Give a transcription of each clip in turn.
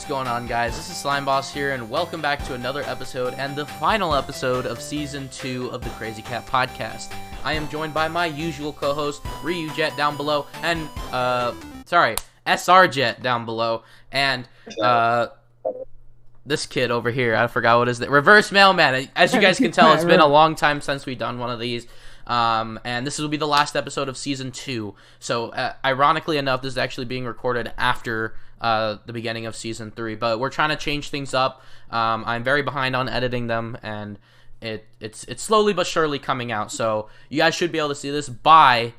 What's going on, guys? This is Slime Boss here, and welcome back to another episode and the final episode of Season 2 of the Crazy Cat Podcast. I am joined by my usual co-host, Ryujet down below, and, SRJet down below, and, this kid over here, I forgot what his name, Reverse Mailman. As you guys can tell, it's been a long time since we've done one of these. And this will be the last episode of Season 2. So, ironically enough, this is actually being recorded after the beginning of Season 3. But we're trying to change things up. I'm very behind on editing them, and it's slowly but surely coming out. So, you guys should be able to see this by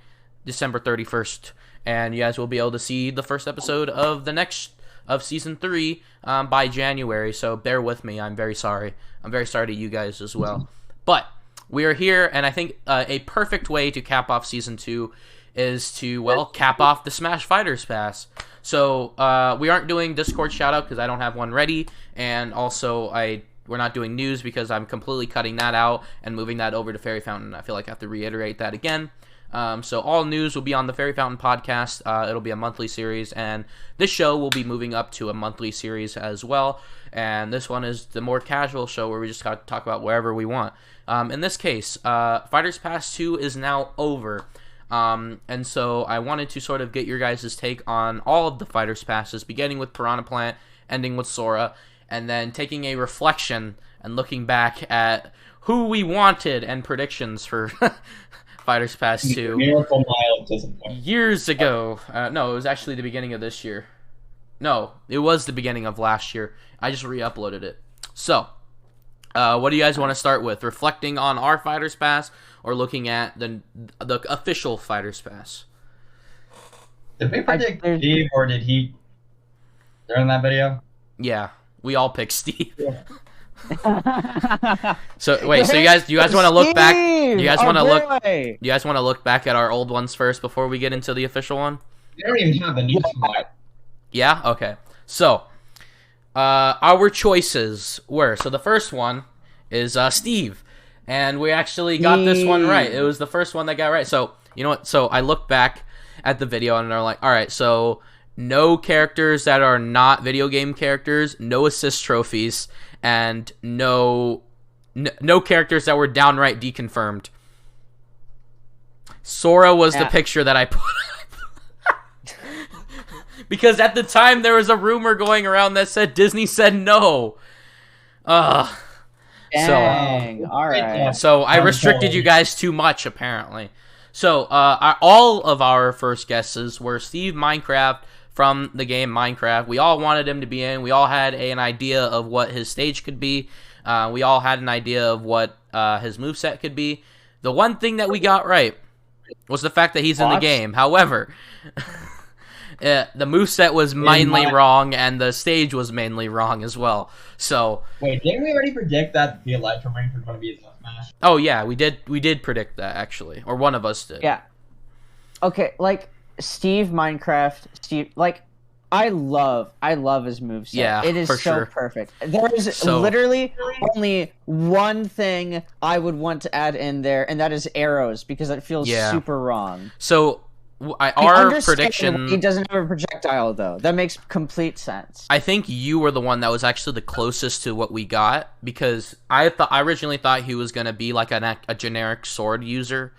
December 31st. And you guys will be able to see the first episode of of Season 3 by January. So, bear with me. I'm very sorry. I'm very sorry to you guys as well. But we are here, and I think a perfect way to cap off Season 2 is to, well, cap off the Smash Fighters Pass. So, we aren't doing Discord shoutout because I don't have one ready, and also we're not doing news because I'm completely cutting that out and moving that over to Fairy Fountain. I feel like I have to reiterate that again. So all news will be on the Fairy Fountain podcast. It'll be a monthly series, and this show will be moving up to a monthly series as well. And this one is the more casual show where we just got to talk about wherever we want. In this case, Fighters Pass 2 is now over. And so I wanted to sort of get your guys' take on all of the Fighters Passes, beginning with Piranha Plant, ending with Sora, and then taking a reflection and looking back at who we wanted and predictions for Fighters Pass 2 Miracle Mile doesn't years ago. No, it was actually the beginning of this year. No, it was the beginning of last year. I just re-uploaded it. So, what do you guys want to start with? Reflecting on our Fighters Pass or looking at the official Fighters Pass? Did we predict Steve, or did he during that video? Yeah, we all picked Steve. Yeah. So wait, so you guys want to look back? You guys want to look? Boy. You guys want to look back at our old ones first before we get into the official one? We don't even have the news yet. Yeah. Okay. So, our choices were, so the first one is Steve, and we actually got this one right. It was the first one that got right. So you know what? So I looked back at the video and they're like, all right, so no characters that are not video game characters, no assist trophies, and no characters that were downright deconfirmed. Sora was the picture that I put up. Because at the time there was a rumor going around that said Disney said no. Dang, alright. So I restricted you guys too much, apparently. So all of our first guesses were Steve Minecraft from the game Minecraft. We all wanted him to be in. We all had an idea of what his stage could be. We all had an idea of what his moveset could be. The one thing that we got right was the fact that he's in the game. However, the moveset was mainly wrong, and the stage was mainly wrong as well. So wait, didn't we already predict that the Electro Rings were going to be his Smash? Oh yeah, we did predict that, actually, or one of us did. Yeah. Okay, like Steve Minecraft, like I love his moveset. Yeah, it is for so sure. perfect. There is literally only one thing I would want to add in there, and that is arrows, because it feels super wrong. So our prediction, prediction, he doesn't have a projectile though. That makes complete sense. I think you were the one that was actually the closest to what we got, because I originally thought he was going to be like a generic sword user,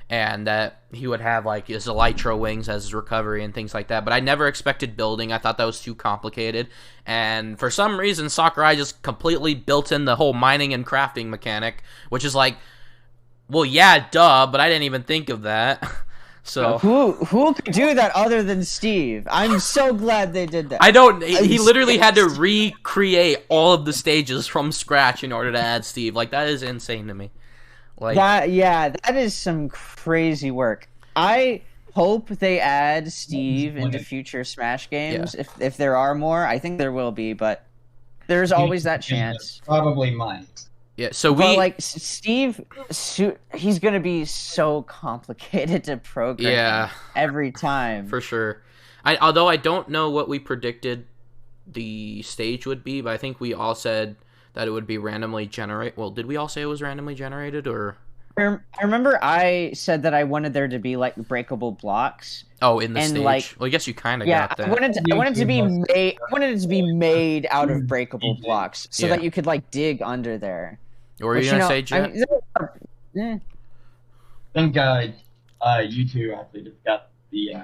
and that he would have like his Elytro wings as his recovery and things like that. But I never expected building. I thought that was too complicated. And for some reason, Sakurai just completely built in the whole mining and crafting mechanic, which is like, well, yeah, duh, but I didn't even think of that. So who could do that other than Steve? I'm so glad they did that. He literally had to recreate all of the stages from scratch in order to add Steve. Like, that is insane to me. Like that is some crazy work. I hope they add Steve into future Smash games. Yeah. If there are more, I think there will be, but there's always that chance. Probably mine. Yeah, so Steve, he's gonna be so complicated to program. Every time. For sure. Although I don't know what we predicted the stage would be, but I think we all said that it would be randomly generated. Well, did we all say it was randomly generated, or I remember I said that I wanted there to be like breakable blocks. Oh, in the and stage. Like, well, I guess you kind of yeah, got that. I wanted it to be made. I wanted it to be made out of breakable blocks, so that you could like dig under there. What were you gonna say, Jet? I think you two actually discussed the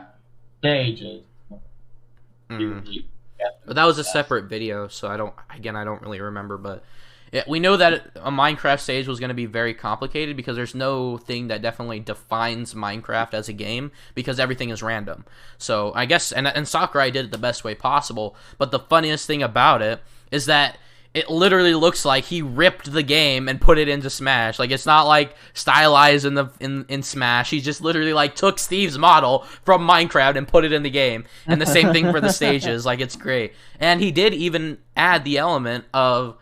stages. But that was a separate video, so I don't really remember, but yeah, we know that a Minecraft stage was going to be very complicated because there's no thing that definitely defines Minecraft as a game because everything is random. So I guess, and Sakurai did it the best way possible, but the funniest thing about it is that it literally looks like he ripped the game and put it into Smash. Like, it's not like stylized in Smash. He just literally like took Steve's model from Minecraft and put it in the game. And the same thing for the stages. Like, it's great. And he did even add the element of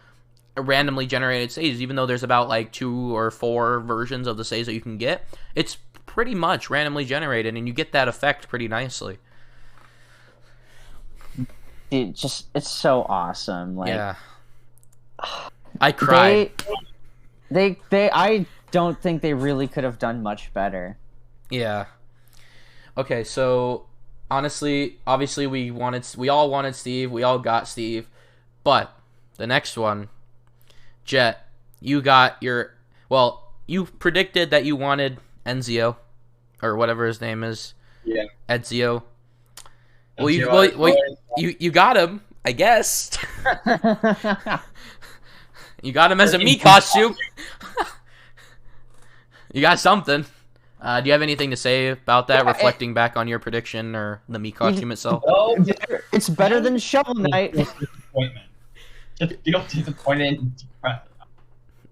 randomly generated stages, even though there's about like 2 or 4 versions of the stage that you can get. It's pretty much randomly generated, and you get that effect pretty nicely. It's so awesome. Like, yeah. I cried. I don't think they really could have done much better. Yeah. Okay, so honestly, obviously we all wanted Steve, we all got Steve, but the next one, Jet, you got you predicted that you wanted Enzio, or whatever his name is. Yeah. Ezio. You got him, I guess. You got him as a Mii costume. You got something. Do you have anything to say about that, reflecting back on your prediction or the Mii costume itself? It's better than Shovel Knight. Disappointment. Just feel disappointed and depressed.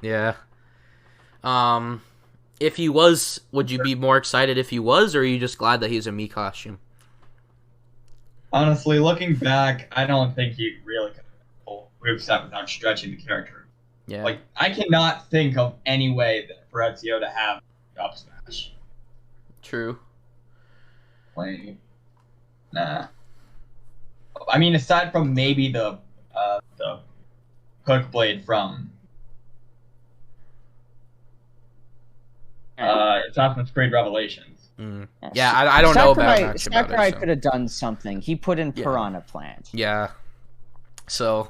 Yeah. If he was, would you be more excited if he was, or are you just glad that he's a Mii costume? Honestly, looking back, I don't think he really could have pulled moveset without stretching the character. Yeah. Like, I cannot think of any way for Ezio to have up smash. True. Like, nah. I mean, aside from maybe the hook blade from Assassin's Creed Revelations. Yeah, I don't know about much Sakurai about it. So. could have done something. He put in Piranha Plant. Yeah. So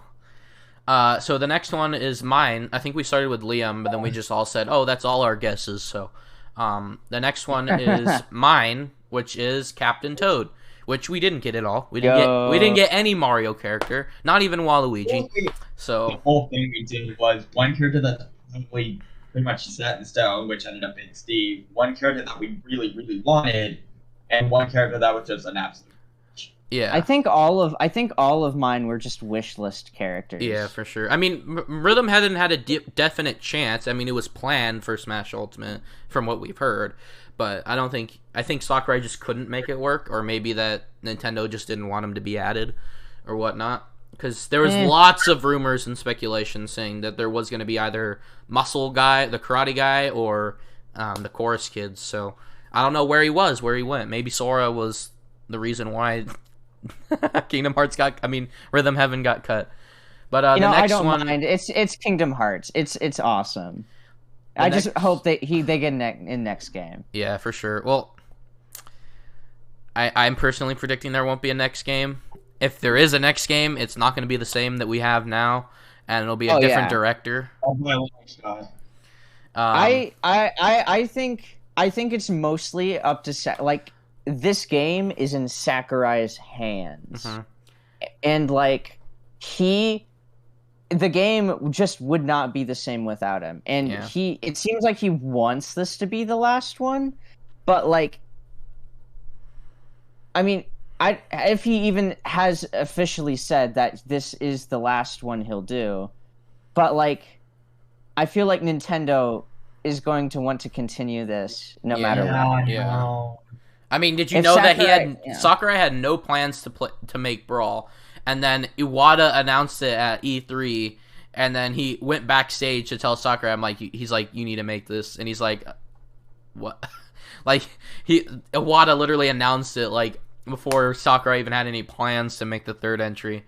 the next one is mine. I think we started with Liam, but then we just all said, "Oh, that's all our guesses." So, the next one is mine, which is Captain Toad, which we didn't get at all. We didn't get any Mario character, not even Waluigi. So the whole thing we did was one character that's probably pretty much set in stone, which ended up being Steve. One character that we really, really wanted, and one character that was just an absolute. Yeah, I think all of mine were just wish list characters. Yeah, for sure. I mean, Rhythm hadn't had a definite chance. I mean, it was planned for Smash Ultimate from what we've heard, but I think Sakurai just couldn't make it work, or maybe that Nintendo just didn't want him to be added, or whatnot. Because there was lots of rumors and speculation saying that there was going to be either Muscle Guy, the Karate Guy, or the Chorus Kids. So I don't know where he went. Maybe Sora was the reason why Rhythm Heaven got cut. But the next I don't one, mind. It's Kingdom Hearts. It's awesome. I just hope they get in next game. Yeah, for sure. Well, I'm personally predicting there won't be a next game. If there is a next game, it's not going to be the same that we have now, and it'll be a different director. I think it's mostly up to this game is in Sakurai's hands, and the game just would not be the same without him. And it seems like he wants this to be the last one, but if he even has officially said that this is the last one he'll do, but I feel like Nintendo is going to want to continue this no matter what. Yeah. I mean, did you know that Sakurai had no plans to make Brawl, and then Iwata announced it at E3, and then he went backstage to tell Sakurai, he's like, you need to make this, and he's like, what? Iwata literally announced it before Sakurai even had any plans to make the third entry.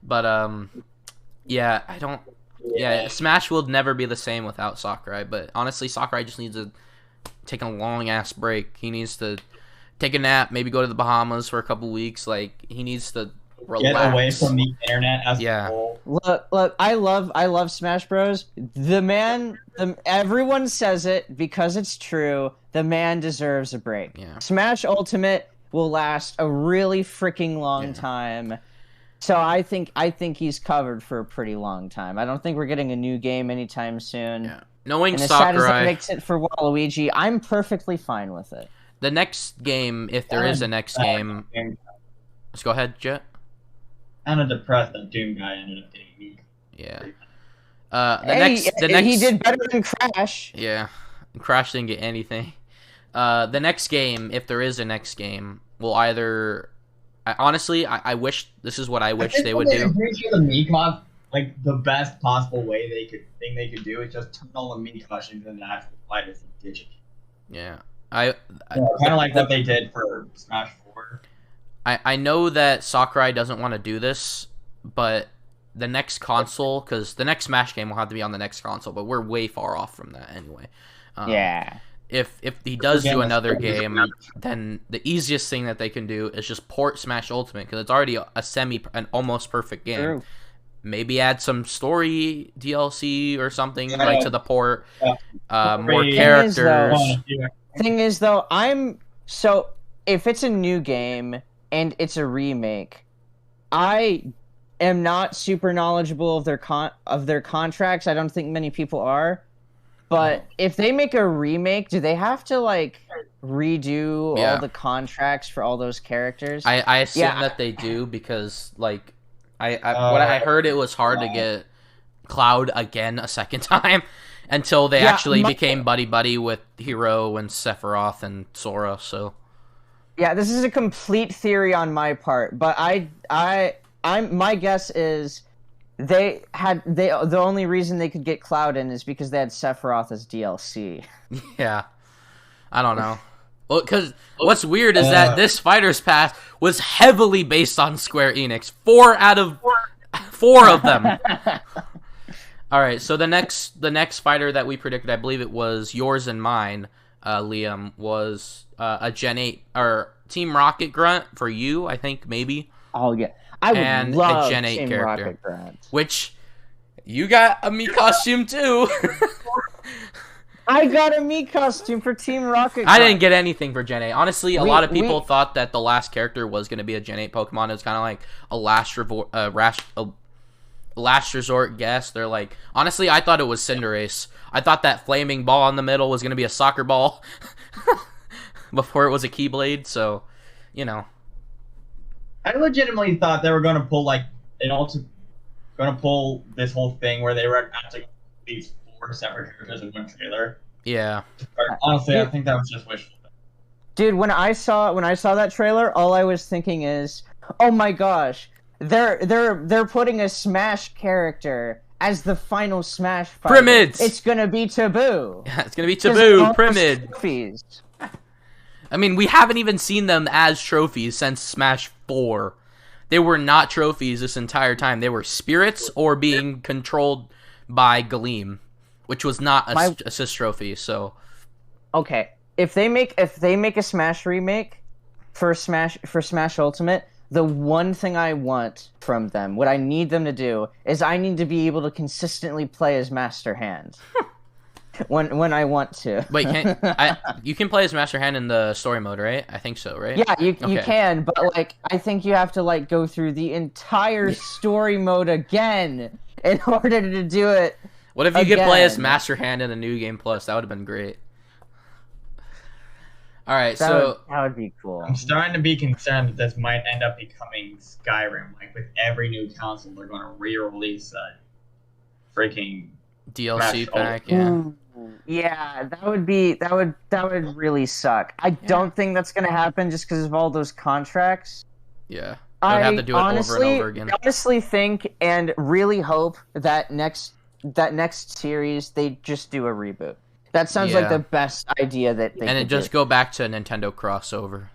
But yeah, Yeah, Smash will never be the same without Sakurai. But honestly, Sakurai just needs to take a long ass break. He needs to take a nap, maybe go to the Bahamas for a couple weeks. Like he needs to relax. Get away from the internet as a whole. Look, I love Smash Bros. Everyone says it because it's true. The man deserves a break. Yeah. Smash Ultimate will last a really freaking long time. So I think he's covered for a pretty long time. I don't think we're getting a new game anytime soon. Yeah. Knowing and as Sakurai, sad as that makes it for Waluigi, I'm perfectly fine with it. The next game, if there is a next game, let's go ahead, Jet. Kind of depressed that Doom guy ended up getting me. Yeah. The next he did better than Crash. Yeah, Crash didn't get anything. The next game, if there is a next game, will either. I wish this is what I wish they would do. I'm pretty sure the Mii like the best possible way they could do is just turn all the Mii into the natural fighters and ditch it. Yeah, kind of like what they did for Smash 4. I know that Sakurai doesn't want to do this, but the next console, because the next Smash game will have to be on the next console, but we're way far off from that anyway. Yeah. If he does do another game, then the easiest thing that they can do is just port Smash Ultimate, because it's already an almost perfect game. True. Maybe add some story DLC or something to the port. More characters. Thing is though, if it's a new game and it's a remake, I am not super knowledgeable of their contracts. I don't think many people are. But if they make a remake, do they have to redo all the contracts for all those characters? I assume that they do, because what I heard, it was hard to get Cloud again a second time until they actually became buddy with Hero and Sephiroth and Sora. So yeah, this is a complete theory on my part, but my guess is the only reason they could get Cloud in is because they had Sephiroth as DLC. Yeah, I don't know. Well, because what's weird is that this Fighter's Pass was heavily based on Square Enix. 4 out of 4 of them. All right, so the next fighter that we predicted, I believe it was yours and mine, Liam, was a Gen 8 or Team Rocket Grunt for you, I think, maybe. Oh yeah. I would love a Gen 8 Team character, Rocket Grunt. which you got a Mii costume too. I got a Mii costume for Team Rocket Grunt. I didn't get anything for Gen 8. Honestly, a lot of people thought that the last character was going to be a Gen 8 Pokemon. It was kind of like a last resort guess. They're like, honestly, I thought it was Cinderace. I thought that flaming ball in the middle was going to be a soccer ball before it was a Keyblade. So, I legitimately thought they were going to pull this whole thing where they were actually these 4 separate characters in one trailer. Yeah. But honestly, I think that was just wishful. Dude, when I saw that trailer, all I was thinking is, oh my gosh, they're putting a Smash character as the final Smash fighter. Primids! It's gonna be Taboo. Yeah, it's gonna be Taboo, Primid. Trophies. I mean, we haven't even seen them as trophies since Smash 4. They were not trophies this entire time. They were spirits or being controlled by Gleam, which was not a assist trophy. So, okay, if they make a Smash remake for Smash Ultimate, the one thing I want from them, what I need them to do, is I need to be able to consistently play as Master Hand. When I want to. Wait, you can play as Master Hand in the story mode, right? I think so, right? Yeah, you can, but I think you have to go through the entire story mode again in order to do it. What if you could play as Master Hand in the New Game Plus? That would have been great. All right, that would be cool. I'm starting to be concerned that this might end up becoming Skyrim. With every new console, they're going to re-release a freaking DLC pack. Yeah. Yeah, that would really suck. I don't think that's gonna happen just because of all those contracts. Yeah, I have to do it over and over again. I honestly think and really hope that next series they just do a reboot. That sounds like the best idea that they. And it just go back to a Nintendo crossover.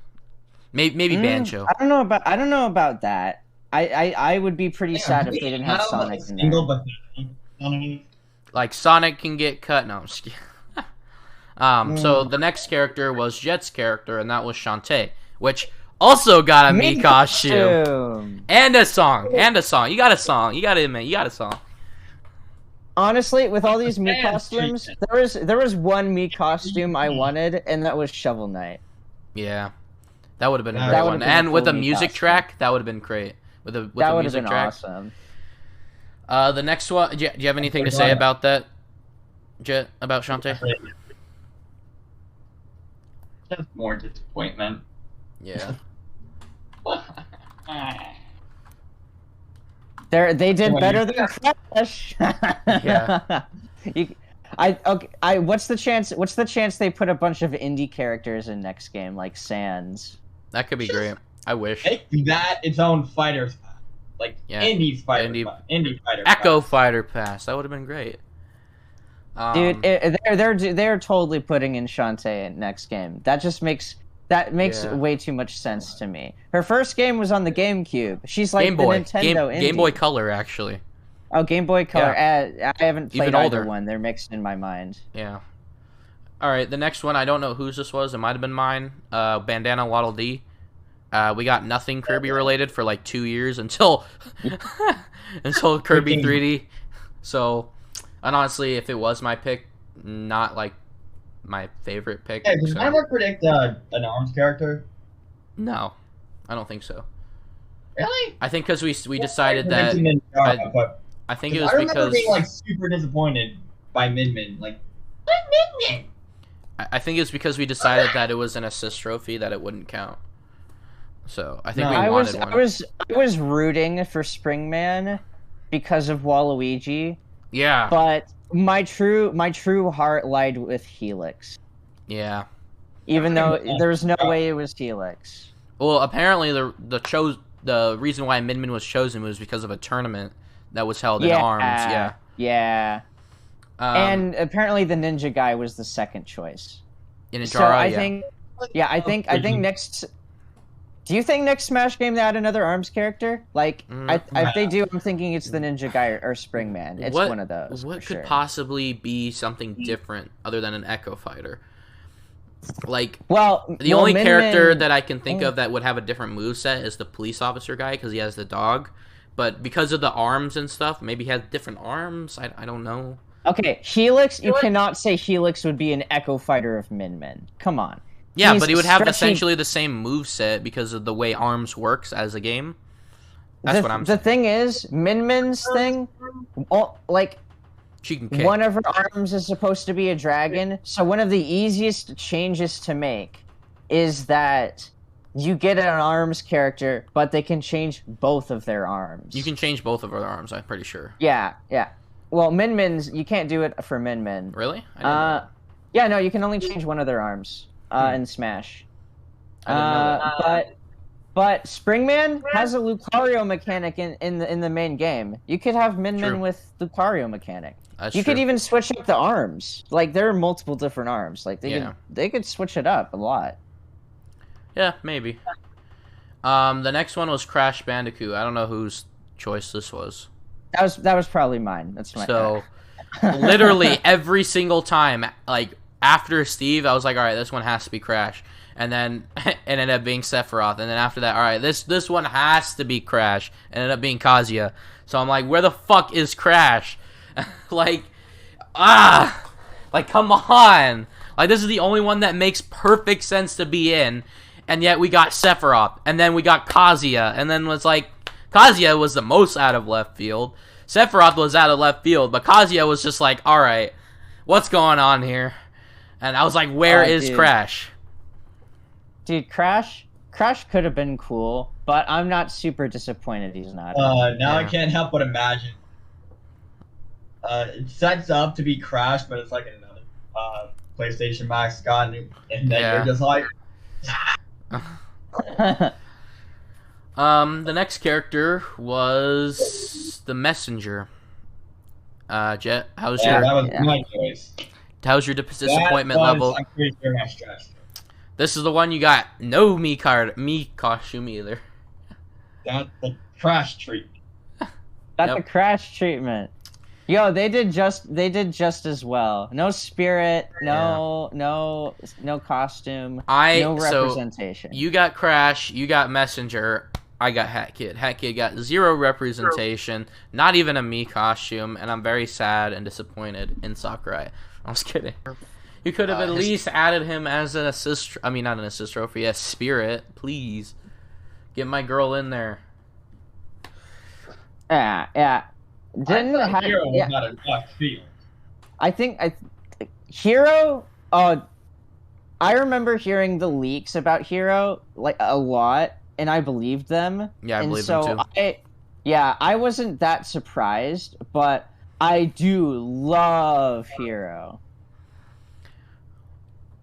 Maybe Banjo. I don't know about that. I would be pretty sad if they didn't have Sonic in there. Like Sonic can get cut. No, I'm just kidding. So the next character was Jet's character, and that was Shantae, which also got a Mii costume and a song. You got a song. You got to admit, you got a song. Honestly, with all these Mii costumes, there was one Mii costume I wanted, and that was Shovel Knight. Yeah, that would have been a great one. And with a music track, that would have been great. With a music track, awesome. The next one. Do you have anything to say about that, Jet? About Shantae? Just more disappointment. Yeah. They did better than Crash. Yeah. What's the chance? What's the chance they put a bunch of indie characters in next game, like Sans? That could be great. I wish. Make that its own fighter, like Indie Fighter Echo Fighter Pass. That would have been great. Dude, they're totally putting in Shantae in next game. That makes way too much sense to me. Her first game was on the GameCube. She's like the Nintendo indie. Game Boy Color, actually. Oh, Game Boy Color. Yeah. I haven't played either one. They're mixed in my mind. Yeah. All right, the next one, I don't know whose this was. It might have been mine. Bandana Waddle Dee. We got nothing Kirby related for like 2 years until Kirby 3D. So, and honestly, if it was my pick, not like my favorite pick. Yeah, did I ever predict an ARMS character? No, I don't think so. Really? I think because we decided that. I think it was because I remember because being like super disappointed by Min Min. Like, Min Min. I think it's because we decided that it was an assist trophy that it wouldn't count. So I think we wanted one. I was rooting for Springman because of Waluigi. Yeah. But my true heart lied with Helix. Yeah. Even though there's no way it was Helix. Well, apparently the reason why Min Min was chosen was because of a tournament that was held in ARMS. Yeah. Yeah. And apparently the ninja guy was the second choice. In so I think next. Do you think next Smash game they add another ARMS character? Like, if they do, I'm thinking it's the ninja guy or Springman. It's one of those. What could possibly be something different other than an Echo Fighter? Like, the only character that I can think of that would have a different moveset is the police officer guy because he has the dog. But because of the arms and stuff, maybe he has different arms. I don't know. Okay, Helix. You cannot say Helix would be an Echo Fighter of Min Min. Come on. Yeah, but he would have essentially the same moveset because of the way ARMS works as a game. That's what I'm saying. The thing is, Min Min's thing, like, she can kick. One of her arms is supposed to be a dragon, so one of the easiest changes to make is that you get an ARMS character, but they can change both of their arms. You can change both of their arms, I'm pretty sure. Yeah. Well, Min Min's, you can't do it for Min Min. Really? Yeah, no, you can only change one of their arms. In Smash. But Springman has a Lucario mechanic in the main game. You could have Min Min with Lucario mechanic. You could even switch up the arms. Like, there are multiple different arms. Like, they could switch it up a lot. Yeah, maybe. The next one was Crash Bandicoot. I don't know whose choice this was. That was probably mine. That's my. So, literally every single time, like, after Steve, I was like, all right, this one has to be Crash. And then it ended up being Sephiroth. And then after that, all right, this one has to be Crash. It ended up being Kazuya. So I'm like, where the fuck is Crash? Like, come on. Like, this is the only one that makes perfect sense to be in. And yet we got Sephiroth. And then we got Kazuya. And then was like, Kazuya was the most out of left field. Sephiroth was out of left field. But Kazuya was just like, all right, what's going on here? And I was like, where is Crash? Dude, Crash could have been cool, but I'm not super disappointed he's not. I can't help but imagine. It sets up to be Crash, but it's like another PlayStation mascot, and then you're just like... The next character was the Messenger. Jet, how's that was my choice. How's your disappointment level? I'm pretty sure my stress. This is the one you got no Mii costume either. That's the Crash treatment. That's the Crash treatment. Yo, they did just as well. No spirit, no costume, no representation. So you got Crash, you got Messenger, I got Hat Kid. Hat Kid got 0 representation, not even a Mii costume, and I'm very sad and disappointed in Sakurai. I'm just kidding. You could have at least added him as an assist. I mean, not an assist trophy, a spirit. Please get my girl in there. Yeah. Didn't have Hero was not a left field. I think Hero. I remember hearing the leaks about Hero like a lot, and I believed them. Yeah, I believed them too. I wasn't that surprised, but I do love Hero.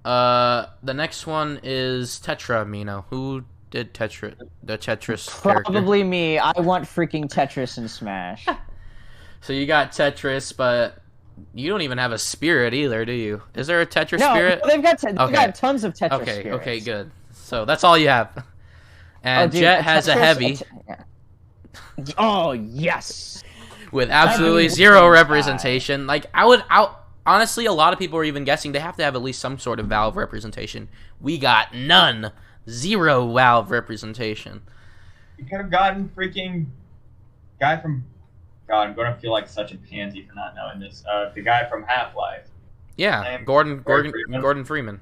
The next one is Tetra Mino. Who did the Tetris character? Probably me. I want freaking Tetris in Smash. So you got Tetris, but you don't even have a spirit either, do you? Is there a Tetris spirit? No, they've got tons of Tetris spirits. Okay, good. So that's all you have. And Jet has a heavy. Oh, yes! With absolutely 0 representation. Like, honestly, a lot of people are even guessing they have to have at least some sort of Valve representation. We got none. 0 Valve representation. You could have gotten freaking guy from... God, I'm gonna feel like such a pansy for not knowing this. The guy from Half-Life. Yeah, Gordon Freeman. Gordon Freeman,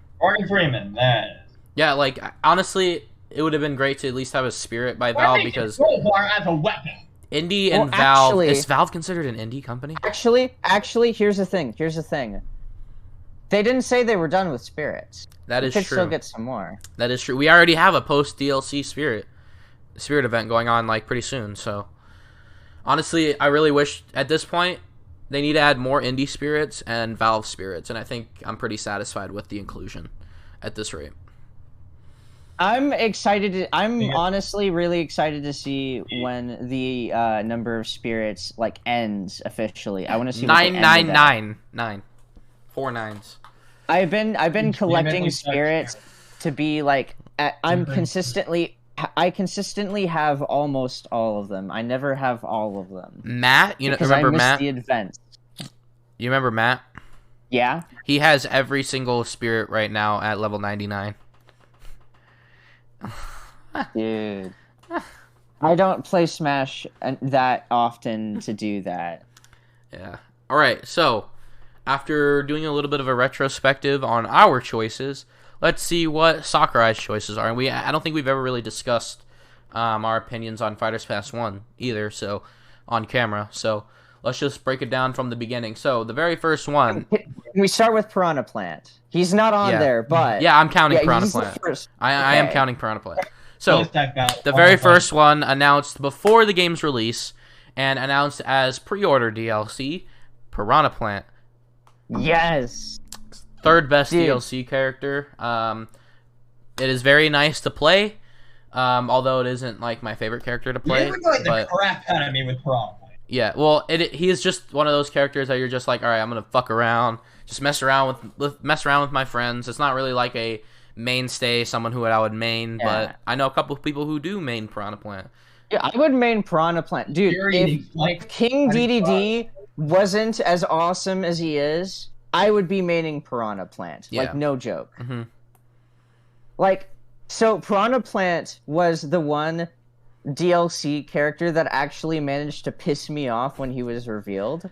that. Yeah, like, honestly, it would have been great to at least have a spirit by Valve because... as a weapon. Indie and Valve... Is Valve considered an indie company? Actually, here's the thing. They didn't say they were done with spirits. That is true. We could still get some more. That is true. We already have a post-DLC spirit event going on, like, pretty soon, so... Honestly, I really wish, at this point, they need to add more indie spirits and Valve spirits, and I think I'm pretty satisfied with the inclusion at this rate. I'm honestly really excited to see when the number of spirits, like, ends officially. I want to see 999. 4 nines. I've been collecting spirits to be, like, I consistently have almost all of them. I never have all of them. Matt, remember Matt? The events. You remember Matt? Yeah. He has every single spirit right now at level 99. Dude, I don't play Smash that often to do that. Yeah. All right. So, after doing a little bit of a retrospective on our choices, let's see what Sakurai's choices are. And I don't think we've ever really discussed our opinions on Fighters Pass 1 either, so on camera. So let's just break it down from the beginning. So the very first one... We start with Piranha Plant. He's not on there, but... Yeah, I'm counting Piranha Plant. I am counting Piranha Plant. So, the very first one announced before the game's release and announced as pre-order DLC, Piranha Plant. Yes! Third best DLC character. It is very nice to play, although it isn't like my favorite character to play. You're going the crap out of me with Piranha Plant. Yeah, well, he is just one of those characters that you're just like, all right, I'm gonna fuck around, just mess around with my friends. It's not really like a mainstay, someone who I would main, but I know a couple of people who do main Piranha Plant. Yeah, I would main Piranha Plant, dude. If King DDD wasn't as awesome as he is, I would be maining Piranha Plant. Yeah. Like, no joke. Mm-hmm. Like, so Piranha Plant was the one DLC character that actually managed to piss me off when he was revealed.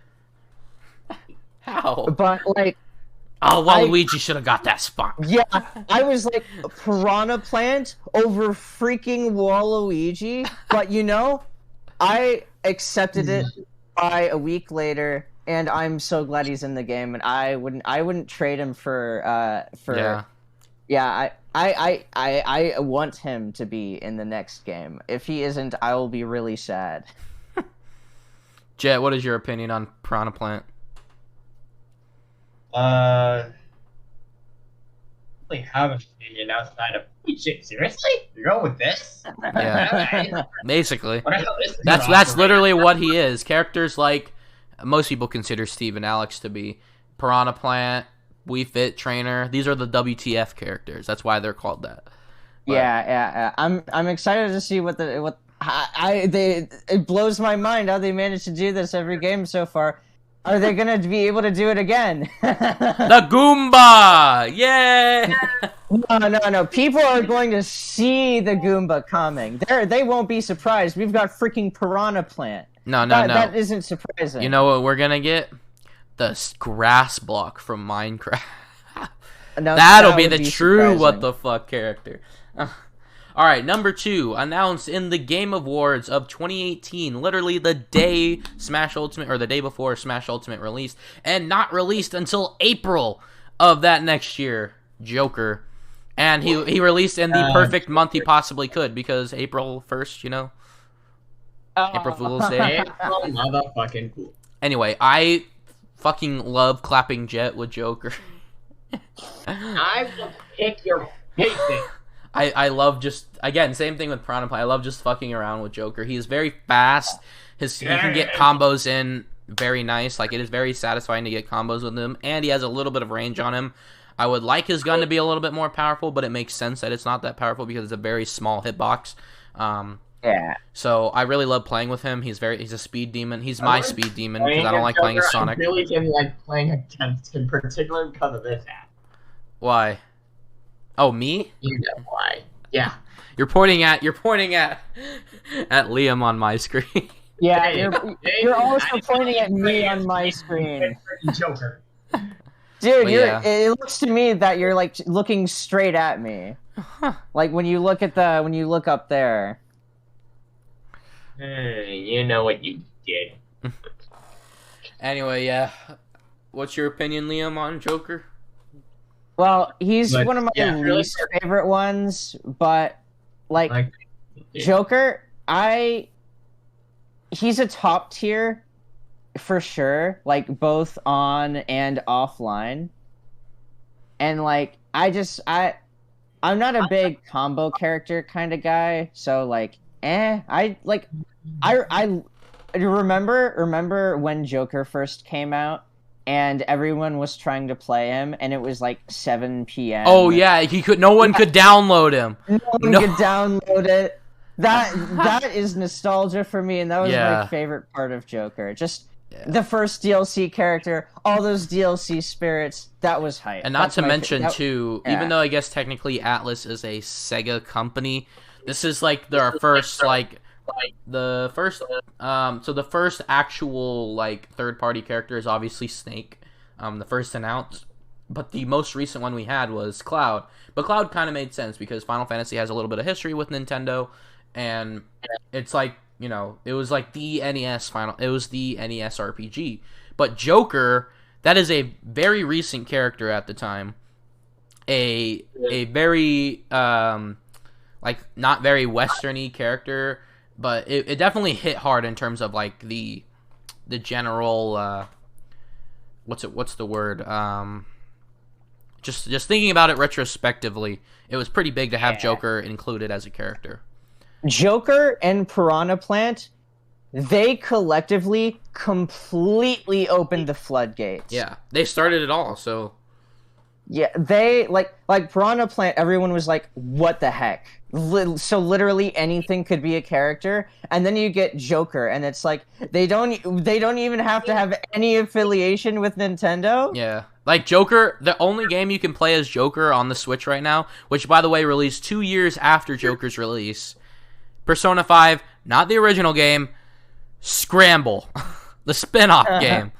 How? But, like... Oh, Waluigi should have got that spot. Yeah, I was like, Piranha Plant over freaking Waluigi. But, I accepted it by a week later... And I'm so glad he's in the game, and I wouldn't trade him for I want him to be in the next game. If he isn't, I will be really sad. Jet, what is your opinion on Piranha Plant? Really have an opinion outside of shit. Seriously, you're going with this? Yeah, basically. That's literally what he is. Characters like. Most people consider Steve and Alex to be Piranha Plant, Wii Fit Trainer. These are the WTF characters. That's why they're called that. But, yeah. I'm excited to see it blows my mind how they managed to do this every game so far. Are they gonna be able to do it again? The Goomba! Yay! No. People are going to see the Goomba coming. They won't be surprised. We've got freaking Piranha Plant. No. That isn't surprising. You know what we're gonna get? The grass block from Minecraft. No, That'll be the true surprising. what the fuck character. All right, number 2, announced in the Game Awards of 2018, literally the day Smash Ultimate, or the day before Smash Ultimate released, and not released until April of that next year, Joker. And he released in the perfect month he possibly could, because April 1st, you know? April Fool's Day. April motherfucking fool. Anyway, I fucking love clapping Jet with Joker. I will pick your face. I love just, again, same thing with Piranha Plant. I love just fucking around with Joker. He is very fast. He can get combos in very nice. Like, it is very satisfying to get combos with him. And he has a little bit of range on him. I would like his gun to be a little bit more powerful, but it makes sense that it's not that powerful because it's a very small hitbox. Yeah. So I really love playing with him. He's a speed demon. He's my speed demon because I don't like playing as Sonic. I really didn't like playing against him, particularly because of this app. Why? Oh, me? You know why? Yeah. You're pointing at Liam on my screen. Yeah, you're also pointing at me on my screen. Joker. Dude, yeah. It looks to me that you're like looking straight at me. Like when you look up there. You know what you did. Anyway, yeah. What's your opinion, Liam, on Joker? Well, he's one of my least favorite ones, but like Joker, he's a top tier for sure, like both on and offline. And like I'm not a big combo character kind of guy, so like I remember when Joker first came out and everyone was trying to play him and it was like 7 p.m. Oh yeah, no one could download him. No one could download it. That is nostalgia for me, and that was my favorite part of Joker. Just the first DLC character, all those DLC spirits, that was hype. And not to mention too, even though I guess technically Atlas is a Sega company, this is like their first the first actual like third party character is obviously Snake, the first announced, but the most recent one we had was Cloud. But Cloud kind of made sense because Final Fantasy has a little bit of history with Nintendo, and it's like, you know, it was like the NES RPG. But Joker, that is a very recent character at the time, a very like not very western-y character, but it definitely hit hard in terms of like the general what's the word, just thinking about it retrospectively, it was pretty big to have Joker included as a character. Joker and Piranha Plant, they collectively completely opened the floodgates. Yeah, they started it all, so yeah, they like Piranha Plant, everyone was like, what the heck? So literally anything could be a character, and then you get Joker, and it's like they don't even have to have any affiliation with Nintendo. Yeah, like Joker, the only game you can play as Joker on the Switch right now, which by the way released 2 years after Joker's release, Persona 5, not the original game, Scramble, the spin-off game,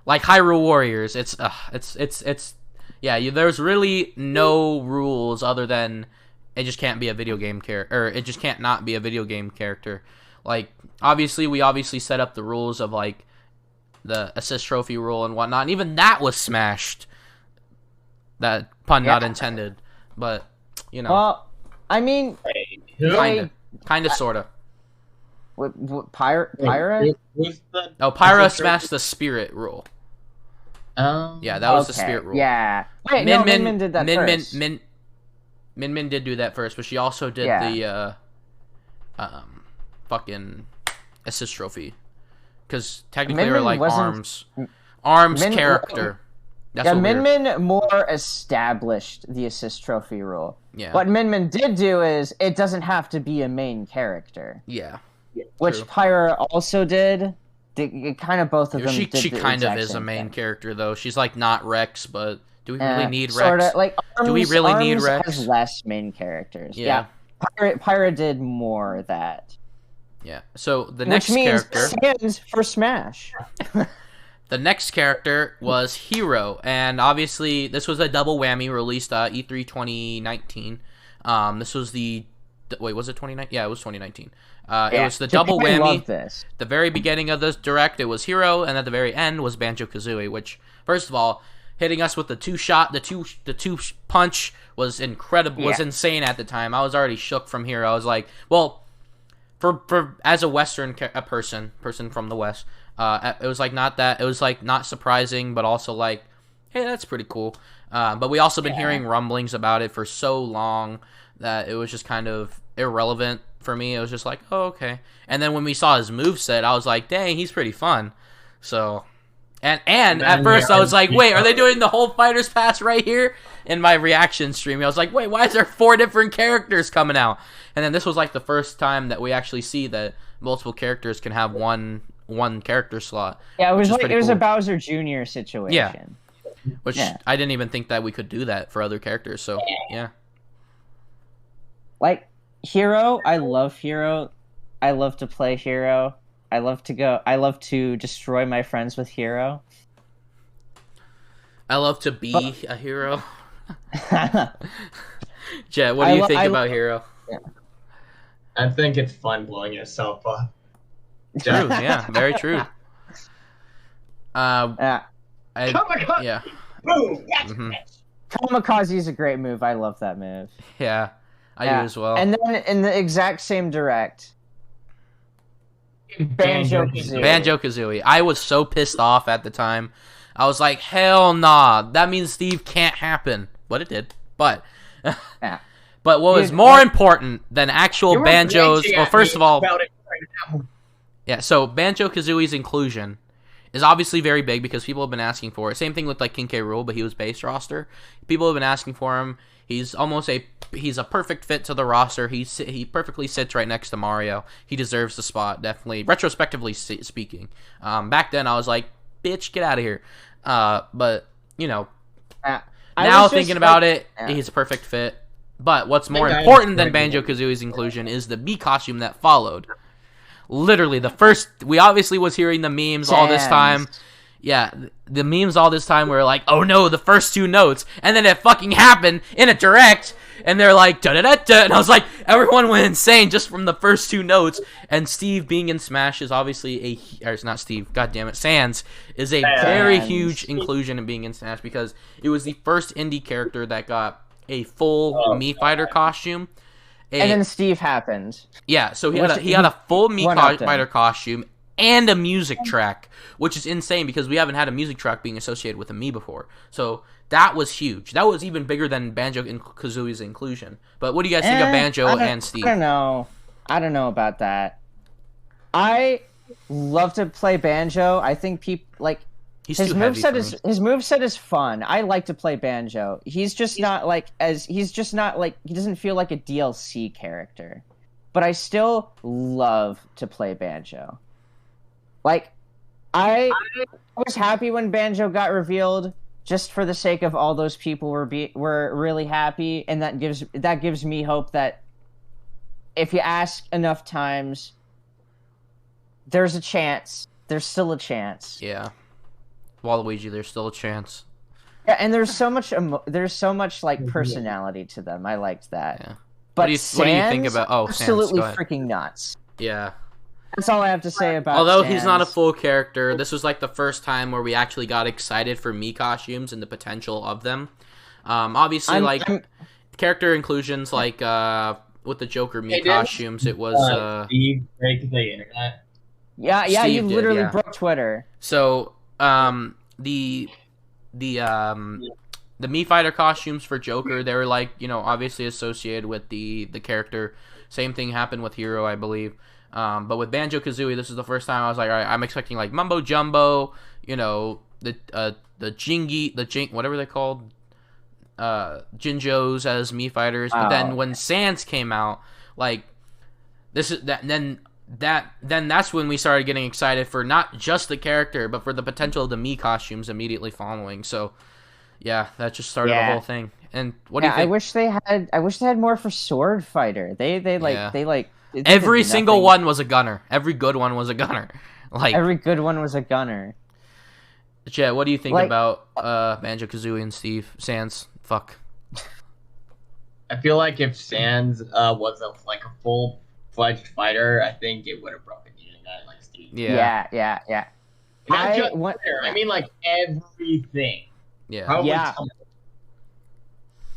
like Hyrule Warriors. It's yeah, there's really no rules other than it just can't be a video game character, or it just can't not be a video game character. Like, we obviously set up the rules of, like, the assist trophy rule and whatnot, and even that was smashed. That pun not intended, but, you know. Well, I mean, kind of, sort of. Pyra? Oh, Pyra smashed the spirit rule. Yeah, that was the spirit rule. Yeah. Wait, Min Min did that first. Min Min did do that first, but she also did the fucking assist trophy, because technically they're like arms character. That's Min Min more established the assist trophy rule. Yeah. What Min Min did do is it doesn't have to be a main character. Yeah. Which True. Pyra also did. kind of both of them. She did the kind of exact is a same main thing. character though. She's like not Rex, but do we really need Sorta, Rex? like Do we really need Arms Rex? has less main characters. Yeah. Pyra did more of that. Yeah. So the next Which means character Sans for Smash. The next character was Hero, and obviously this was a double whammy released E3 2019. This was the wait, was it 2019? Yeah, it was 2019. It was the double Japan whammy. loved this. The very beginning of this direct, it was Hero, and at the very end was Banjo-Kazooie, which first of all, hitting us with the two punch was incredible, was insane at the time. I was already shook from Hero. I was like, well, for as a Western person from the West, it was like not surprising, but also like, hey, that's pretty cool. But we also been hearing rumblings about it for so long that it was just kind of irrelevant for me. It was just like, oh, okay. And then when we saw his moveset, I was like, dang, he's pretty fun. So, and at first I was like, wait, are they doing the whole Fighter's Pass right here? In my reaction stream, I was like, wait, why is there 4 different characters coming out? And then this was like the first time that we actually see that multiple characters can have one character slot. Yeah, it was like a Bowser Jr. situation. Yeah. Which I didn't even think that we could do that for other characters. So yeah. Like Hero, I love Hero. I love to play Hero. I love to destroy my friends with Hero. I love to be a hero. Jet, what do you think about Hero? I think it's fun blowing yourself up. True, yeah, very true. Kamikaze! Yeah. Boom! Kamikaze is a great move. I love that move. Yeah, I do as well. And then in the exact same direct, Banjo-Kazooie. I was so pissed off at the time. I was like, hell nah. That means Steve can't happen. But it did. But yeah. But what was more important than actual Banjo's... Well, first of all... Yeah, so Banjo-Kazooie's inclusion is obviously very big because people have been asking for it. Same thing with like King K. Rool, but he was base roster. People have been asking for him. He's a perfect fit to the roster. He perfectly sits right next to Mario. He deserves the spot, definitely. Retrospectively speaking, back then I was like, "Bitch, get out of here." But you know, now thinking about it, he's a perfect fit. But what's more important than Banjo-Kazooie's inclusion is the Bee costume that followed. Literally, we obviously was hearing the memes all this time. Yeah, the memes all this time were like, oh no, the first 2 notes. And then it fucking happened in a direct. And they're like, da-da-da-da. And I was like, everyone went insane just from the first 2 notes. And Steve being in Smash is obviously or it's not Steve, goddammit, Sans is a very huge inclusion in being in Smash because it was the first indie character that got a full Mii Fighter costume. And then Steve happened. Yeah, so he had a full Mii Fighter costume and a music track, which is insane because we haven't had a music track being associated with a Mii before. So that was huge. That was even bigger than Banjo-Kazooie's inclusion. But what do you guys think of Banjo and Steve? I don't know about that. I love to play Banjo. I think people like his moveset is fun. I like to play Banjo. He doesn't feel like a DLC character. But I still love to play Banjo. Like, I was happy when Banjo got revealed, just for the sake of all those people were really happy, and that gives me hope that if you ask enough times, there's a chance. There's still a chance. Yeah, Waluigi, there's still a chance. Yeah, and there's so much like personality to them. I liked that. Yeah. But what do you think about? Oh, absolutely Sans, freaking nuts. Yeah. That's all I have to say about Although Sans. he's not a full character, this was like the first time where we actually got excited for Mii costumes and the potential of them. Obviously, character inclusions, like with the Joker Mii costumes, it was... Steve break the internet? Yeah, you literally broke Twitter. So, the Mii Fighter costumes for Joker, they were like, obviously associated with the character. Same thing happened with Hero, I believe. But with Banjo-Kazooie, this is the first time I was like, all right, I'm expecting like Mumbo Jumbo, the Jingy, whatever they're called, Jinjos as Mii Fighters. But then when Sans came out, like, this is that. And then that's when we started getting excited for not just the character, but for the potential of the Mii costumes immediately following. So, yeah, that just started the whole thing. And what do you think? I wish they had more for Sword Fighter. They Every single one was a gunner. Every good one was a gunner. Like every good one was a gunner. Jet, what do you think about Banjo-Kazooie and Steve Sans? Fuck. I feel like if Sans was a full-fledged fighter, I think it would have broken you in that, like Steve. Yeah. Not just fighter, I mean like everything. Yeah.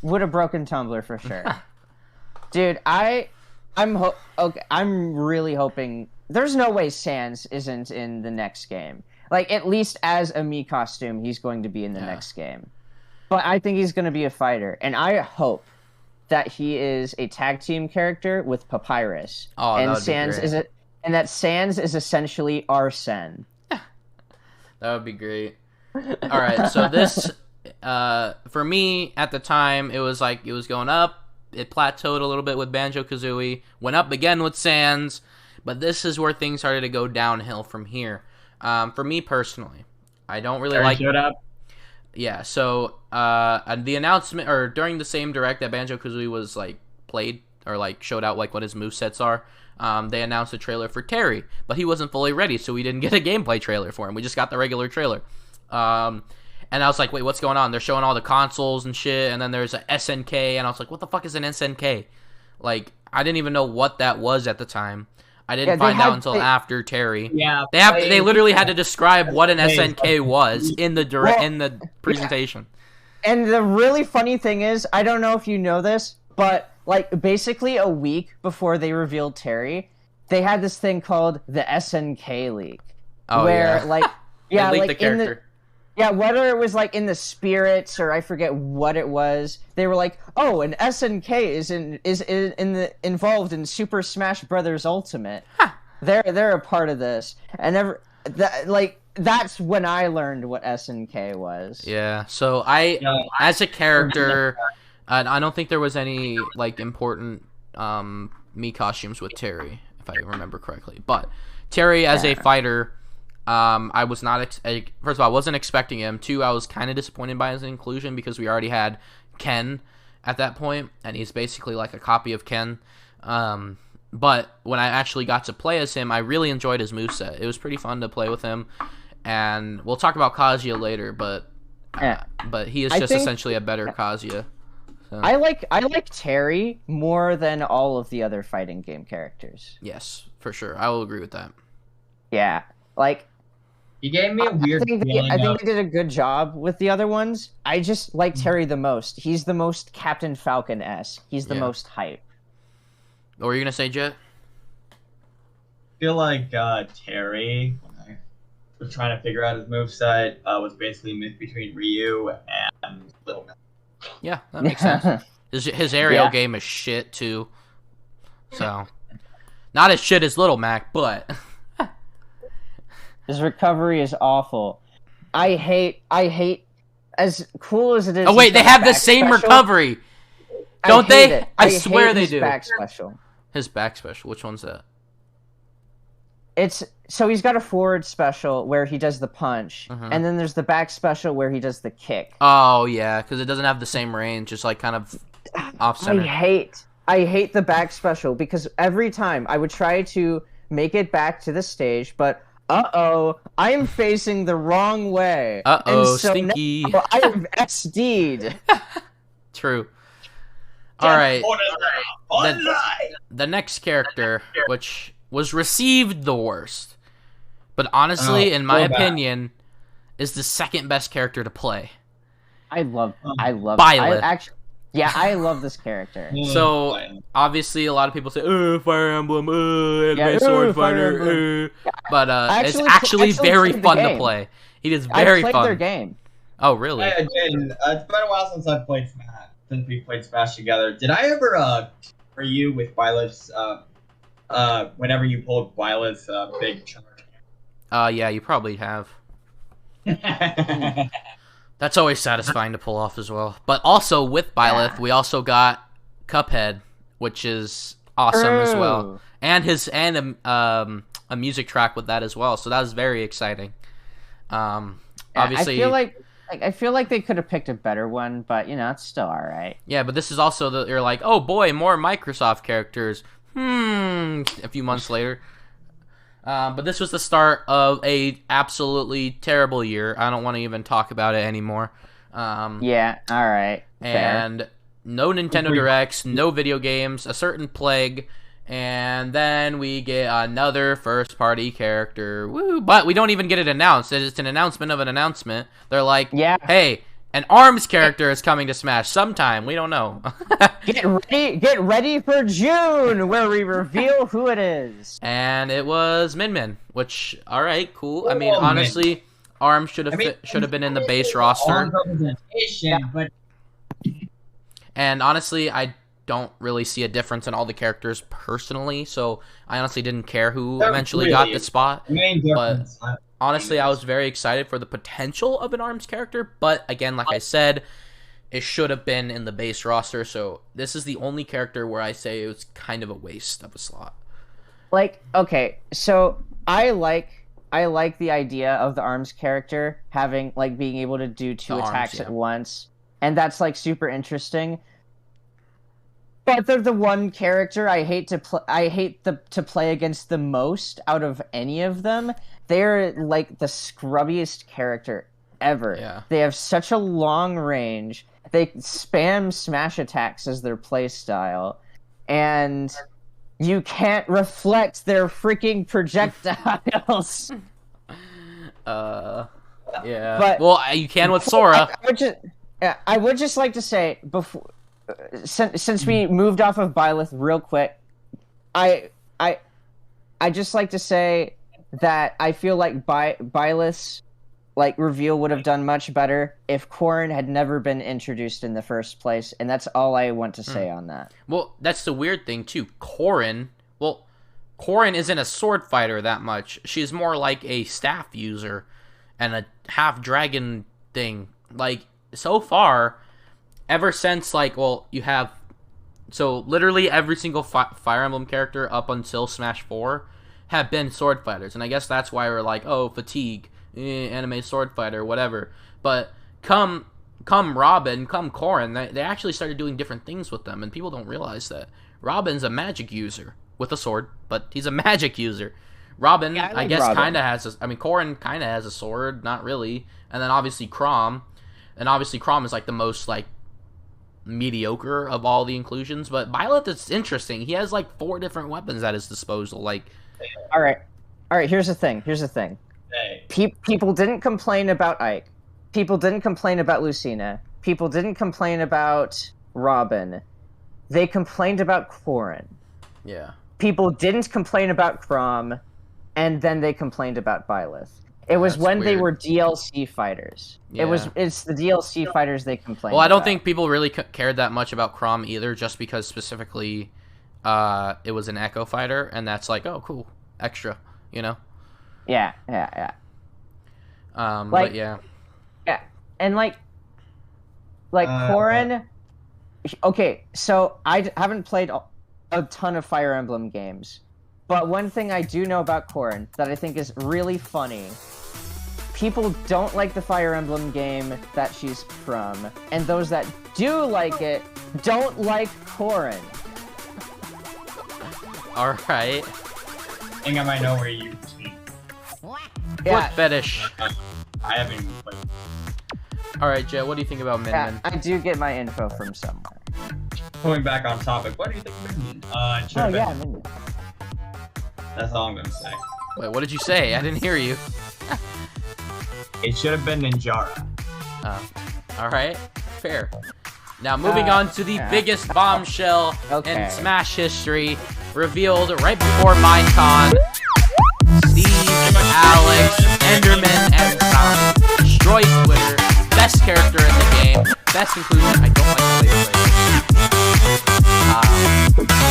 Would have broken Tumblr for sure. Dude, I'm really hoping. There's no way Sans isn't in the next game. Like, at least as a Mii costume, he's going to be in the next game. But I think he's going to be a fighter, and I hope that he is a tag team character with Papyrus. Oh, and that would Sans be great. and that Sans is essentially Arsene. That would be great. All right, so this, for me at the time, it was going up. It plateaued a little bit with Banjo-Kazooie, went up again with Sans, but this is where things started to go downhill from here. For me personally, I don't really like. Showed up. Yeah, so the announcement, or during the same direct that Banjo-Kazooie was played or showed out what his movesets are, they announced a trailer for Terry, but he wasn't fully ready, so we didn't get a gameplay trailer for him. We just got the regular trailer. And I was like, wait, what's going on? They're showing all the consoles and shit, and then there's a SNK, and I was like, what the fuck is an SNK? I didn't even know what that was at the time. I didn't find out until after Terry. Yeah, they literally had to describe what an SNK was in the presentation. And the really funny thing is, I don't know if you know this, but basically a week before they revealed Terry, they had this thing called the SNK leak. Oh, where they leaked the character. Whether it was in the spirits or I forget what it was, they were like, "Oh, an SNK is involved in Super Smash Brothers Ultimate. Huh. They're a part of this." And that's when I learned what SNK was. Yeah. So as a character, I don't think there was any important Mii costumes with Terry, if I remember correctly. But Terry as a fighter. I was not first of all, I wasn't expecting him. Two, I was kind of disappointed by his inclusion because we already had Ken at that point, and he's basically like a copy of Ken. But when I actually got to play as him, I really enjoyed his moveset. It was pretty fun to play with him, and we'll talk about Kazuya later. But he is just essentially a better Kazuya. So. I like Terry more than all of the other fighting game characters. Yes, for sure. I will agree with that. Yeah, he gave me a weird feeling. I think they did a good job with the other ones. I just like Terry the most. He's the most Captain Falcon-esque. He's the most hype. What were you gonna say, Jet? I feel like Terry, when I was trying to figure out his moveset, was basically mixed between Ryu and Little Mac. Yeah, that makes sense. His aerial game is shit too. So, not as shit as Little Mac, but. His recovery is awful. I hate as cool as it is. Oh wait, they have the same recovery, don't they? I swear they do. Back special. His back special. Which one's that? So he's got a forward special where he does the punch, and then there's the back special where he does the kick. Oh yeah, because it doesn't have the same range. Just kind of off center. I hate the back special because every time I would try to make it back to the stage, but. I am facing the wrong way. So stinky. Now I am XD'd. True. Alright. The next character, which was received the worst, but honestly, in my opinion, is the second best character to play. I love Byleth. I love this character. So, obviously, a lot of people say, Fire Emblem, Advanced Sword Fighter, but it's actually very fun to play. It is very fun. I played their game. Oh, really? I did. It's been a while since I've played Smash, since we played Smash together. Did I ever, for you with Byleth's, whenever you pulled Byleth's big charge? Yeah, you probably have. That's always satisfying to pull off as well. But also with Byleth, we also got Cuphead, which is awesome as well, and a music track with that as well. So that was very exciting. Obviously, I feel like they could have picked a better one, but it's still all right. Yeah, but this is also you're like, oh boy, more Microsoft characters. A few months later. But this was the start of a absolutely terrible year. I don't want to even talk about it anymore. Yeah, all right. And fair. No Nintendo Directs, no video games, a certain plague, and then we get another first-party character. Woo! But we don't even get it announced. It's an announcement of an announcement. They're like, hey, an ARMS character is coming to Smash sometime. We don't know. Get ready for June, where we reveal who it is. And it was Min Min, which, all right, cool. I mean, honestly, ARMS should have been in the base roster. But... And honestly, I don't really see a difference in all the characters personally, so I honestly didn't care who eventually got the spot. But honestly, I was very excited for the potential of an ARMS character, but again, like I said, it should have been in the base roster, so this is the only character where I say it was kind of a waste of a slot. Like, okay, so I like the idea of the ARMS character having, like, being able to do two attacks at once, and that's, like, super interesting. But they're the one character I hate to play against the most out of any of them. They're like the scrubbiest character ever. Yeah. They have such a long range. They spam smash attacks as their playstyle, and you can't reflect their freaking projectiles. Yeah. But well, you can with Sora. I would just like to say before. Since we moved off of Byleth real quick, I just like to say that I feel like Byleth's reveal would have done much better if Corrin had never been introduced in the first place, and that's all I want to say on that. Well, that's the weird thing too. Corrin isn't a sword fighter that much. She's more like a staff user and a half dragon thing. Like, so far, ever since, you have... So, literally every single Fire Emblem character up until Smash 4 have been sword fighters. And I guess that's why we're like, oh, Fatigue, anime sword fighter, whatever. But come Robin, come Corrin, they actually started doing different things with them. And people don't realize that. Robin's a magic user with a sword, but he's a magic user. Robin, I guess, kind of has... Corrin kind of has a sword, not really. And then, obviously, Chrom. And obviously, Chrom is, the most, mediocre of all the inclusions, but Byleth is interesting. He has 4 different weapons at his disposal. All right. Here's the thing. Hey. People didn't complain about Ike. People didn't complain about Lucina. People didn't complain about Robin. They complained about Corrin. Yeah. People didn't complain about Chrom, and then they complained about Byleth. It was when they were DLC fighters. Yeah. It's the DLC fighters they complained about. Well, I don't think people really cared that much about Chrom either, just because specifically it was an Echo fighter, and that's oh, cool, extra, Yeah. But yeah. Yeah, and Corrin... Okay, so I haven't played a ton of Fire Emblem games, but one thing I do know about Corrin that I think is really funny... People don't like the Fire Emblem game that she's from, and those that do like it don't like Corrin. Alright. I think I might know where you speak. Yeah. Foot fetish. I haven't even played. Alright, Jet, what do you think about Min Min? I do get my info from somewhere. Going back on topic, what do you think of Min Min? Min Min. That's all I'm gonna say. Wait, what did you say? I didn't hear you. It should have been Ninjara. Alright, fair. Now, moving on to the biggest bombshell in Smash history, revealed right before Minecon. Steve, Alex, Enderman, and Zombie destroyed Twitter. Best character in the game. Best inclusion. I don't like to play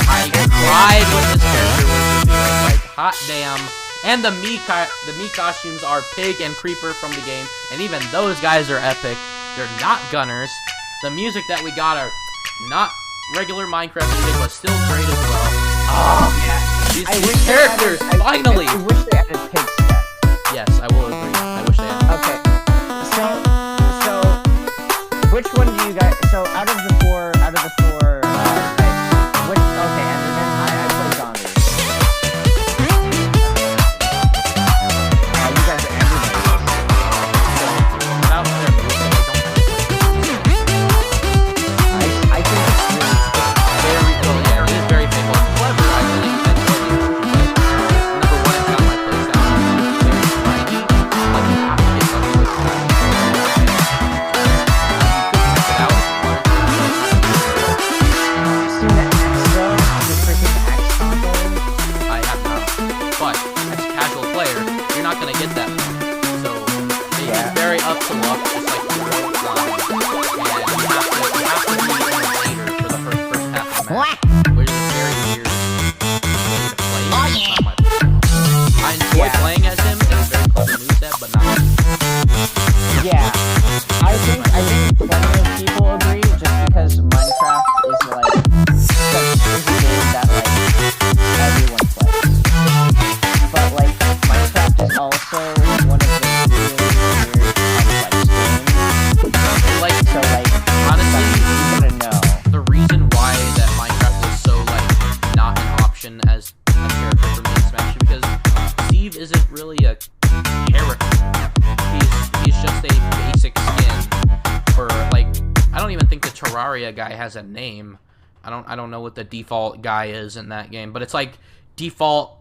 I cried when this character was revealed. Hot damn. And the Mii costumes are Pig and Creeper from the game, and even those guys are epic. They're not gunners. The music that we got are not regular Minecraft music, but still great as well. Oh, yeah. These characters, finally! I wish they added pig step. Yes, I will agree. I wish they had. Okay. So, which one do you guys? So, out of the four, which? Okay, Enderman. I play zombie. You guys are everybody. Without their moves, they don't I think it's really very cool. Yeah, it is very big. Well, it's clever, I really. Number one, it's got my playstyle. It's very tiny. Like, you have to get something with it. You could check it out if you wanted to. seen the axe though. The freaking axe combo. I have not. But, as a casual player, you're not going to get that far. So, it's very up to luck, just like the road line. And you have to be in the leader for the first half of the match. Which is a very weird way to play. Oh, It's not my I enjoy playing as him. It's a very clever moveset, but not. Yeah, I think plenty of people agree, just because Minecraft is like such a game that like everyone plays. But like Minecraft is also one of the really weird complex games. Like, So like honestly, you gotta know. the reason why that Minecraft was so like not an option as a character for me in Smash is because Steve isn't really a character. He's just a basic skin for like I don't even think the Terraria guy has a name. I don't know what the default guy is in that game, but it's like default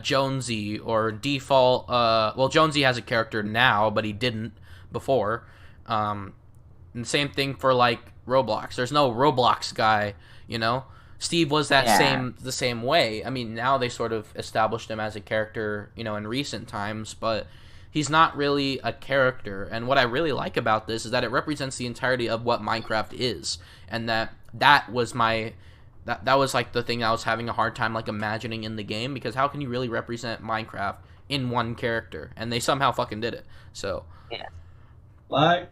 Jonesy or default well Jonesy has a character now, but he didn't before. And the same thing for like Roblox. There's no Roblox guy, you know? Steve was that the same way. I mean, now they sort of established him as a character, you know, in recent times, but he's not really a character. And what I really like about this is that it represents the entirety of what Minecraft is, and that was my that was like the thing I was having a hard time like imagining in the game, because how can you really represent Minecraft in one character? And they somehow fucking did it. So Yeah. Like,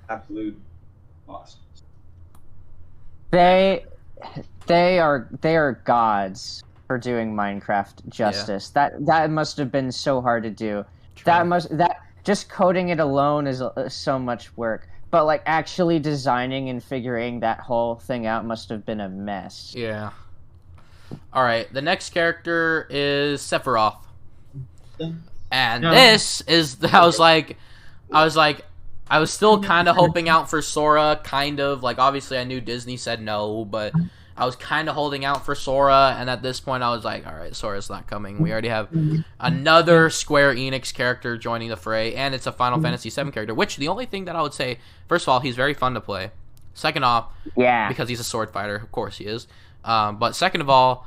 absolute awesome. They are gods for doing Minecraft justice. That must have been so hard to do. That just coding it alone is so much work. But like actually designing and figuring that whole thing out must have been a mess. Yeah. All right, the next character is Sephiroth. And this is I was still kind of hoping out for Sora, kind of. Like, obviously, I knew Disney said no, but I was kind of holding out for Sora, and at this point, I was like, all right, Sora's not coming. We already have another Square Enix character joining the fray, and it's a Final Fantasy VII character, which the only thing that I would say, first of all, he's very fun to play. Second off, because he's a sword fighter. Of course he is. But second of all,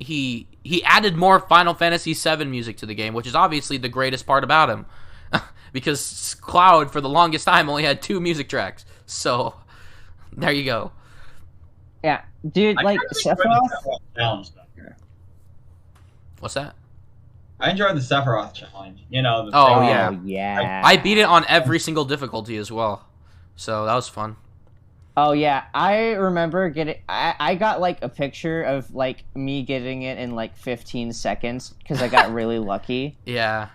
he added more Final Fantasy VII music to the game, which is obviously the greatest part about him. Because Cloud, for the longest time, only had 2 music tracks. So, there you go. Yeah, dude, like, Sephiroth? What's that? I enjoyed the Sephiroth challenge. You know, the Oh, thing. yeah. I beat it on every single difficulty as well. So, that was fun. Oh, yeah, I remember getting... I got, like, a picture of, like, me getting it in, like, 15 seconds, because I got really lucky. Yeah.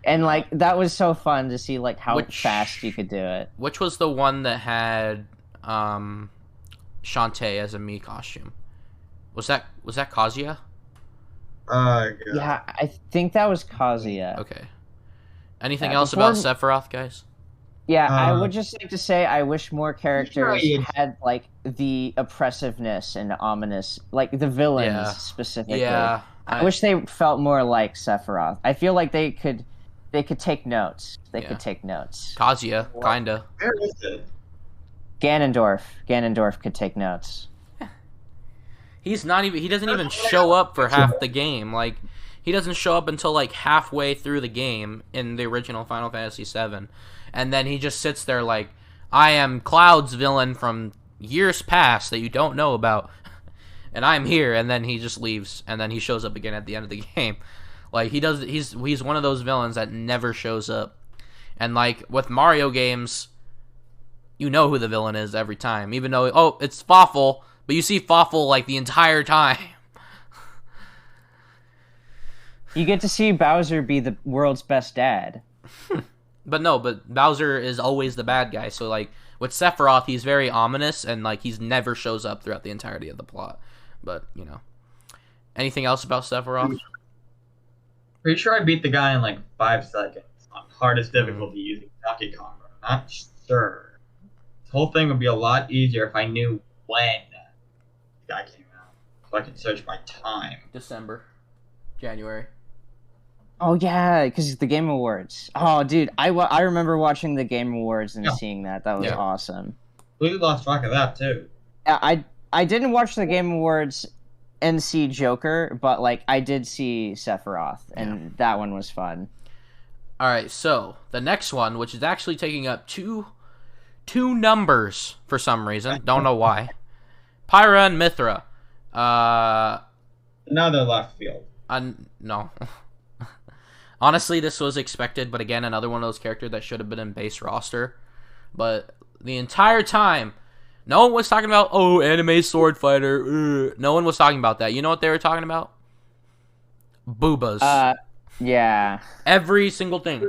And, like, that was so fun to see, like, how fast you could do it. Which was the one that had Shantae as a Mii costume? Was that Kazuya? Yeah, I think that was Kazuya. Okay. Anything else about Sephiroth, guys? Yeah, I would just like to say I wish more characters had, like, the oppressiveness and ominous, like, the villains specifically. Yeah. I wish they felt more like Sephiroth. I feel like they could take notes. They could take notes. Kazuya, kinda. Where is it? Ganondorf could take notes. He doesn't even show up for half the game. Like, he doesn't show up until like halfway through the game in the original Final Fantasy VII. And then he just sits there like, I am Cloud's villain from years past that you don't know about. And I'm here, and then he just leaves, and then he shows up again at the end of the game. Like, he's one of those villains that never shows up. And like with Mario games, you know who the villain is every time, even though it's Fawful, But you see Fawful like the entire time. You get to see Bowser be the world's best dad. But Bowser is always the bad guy. So like with Sephiroth, he's very ominous and like he's never shows up throughout the entirety of the plot. But you know, anything else about Sephiroth? Pretty sure I beat the guy in like 5 seconds on hardest difficulty using Donkey Kong. I'm not sure. This whole thing would be a lot easier if I knew when the guy came out, so I could search my time. December, January. Oh yeah, because the Game Awards. Oh dude, I remember watching the Game Awards and seeing that. That was awesome. We lost track of that too. I didn't watch the Game Awards and see Joker, but like I did see Sephiroth, and that one was fun. All right, so the next one, which is actually taking up two numbers for some reason, don't know why. Pyra and Mithra. Another left field. No. Honestly, this was expected, but again, another one of those characters that should have been in base roster. But the entire time, no one was talking about, oh, anime sword fighter. No one was talking about that. You know what they were talking about? Boobas. Yeah. Every single thing.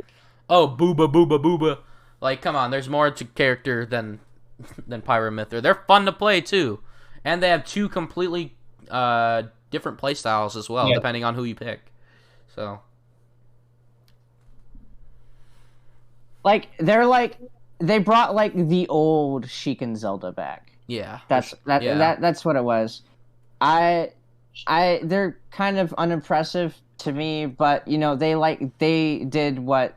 Oh, booba, booba, booba. Like, come on, there's more to character than Pyra and Mithra. They're fun to play, too. And they have 2 completely different playstyles as well, depending on who you pick. So... Like they brought like the old Sheik and Zelda back. Yeah. That's what it was. They're kind of unimpressive to me, but you know, they did what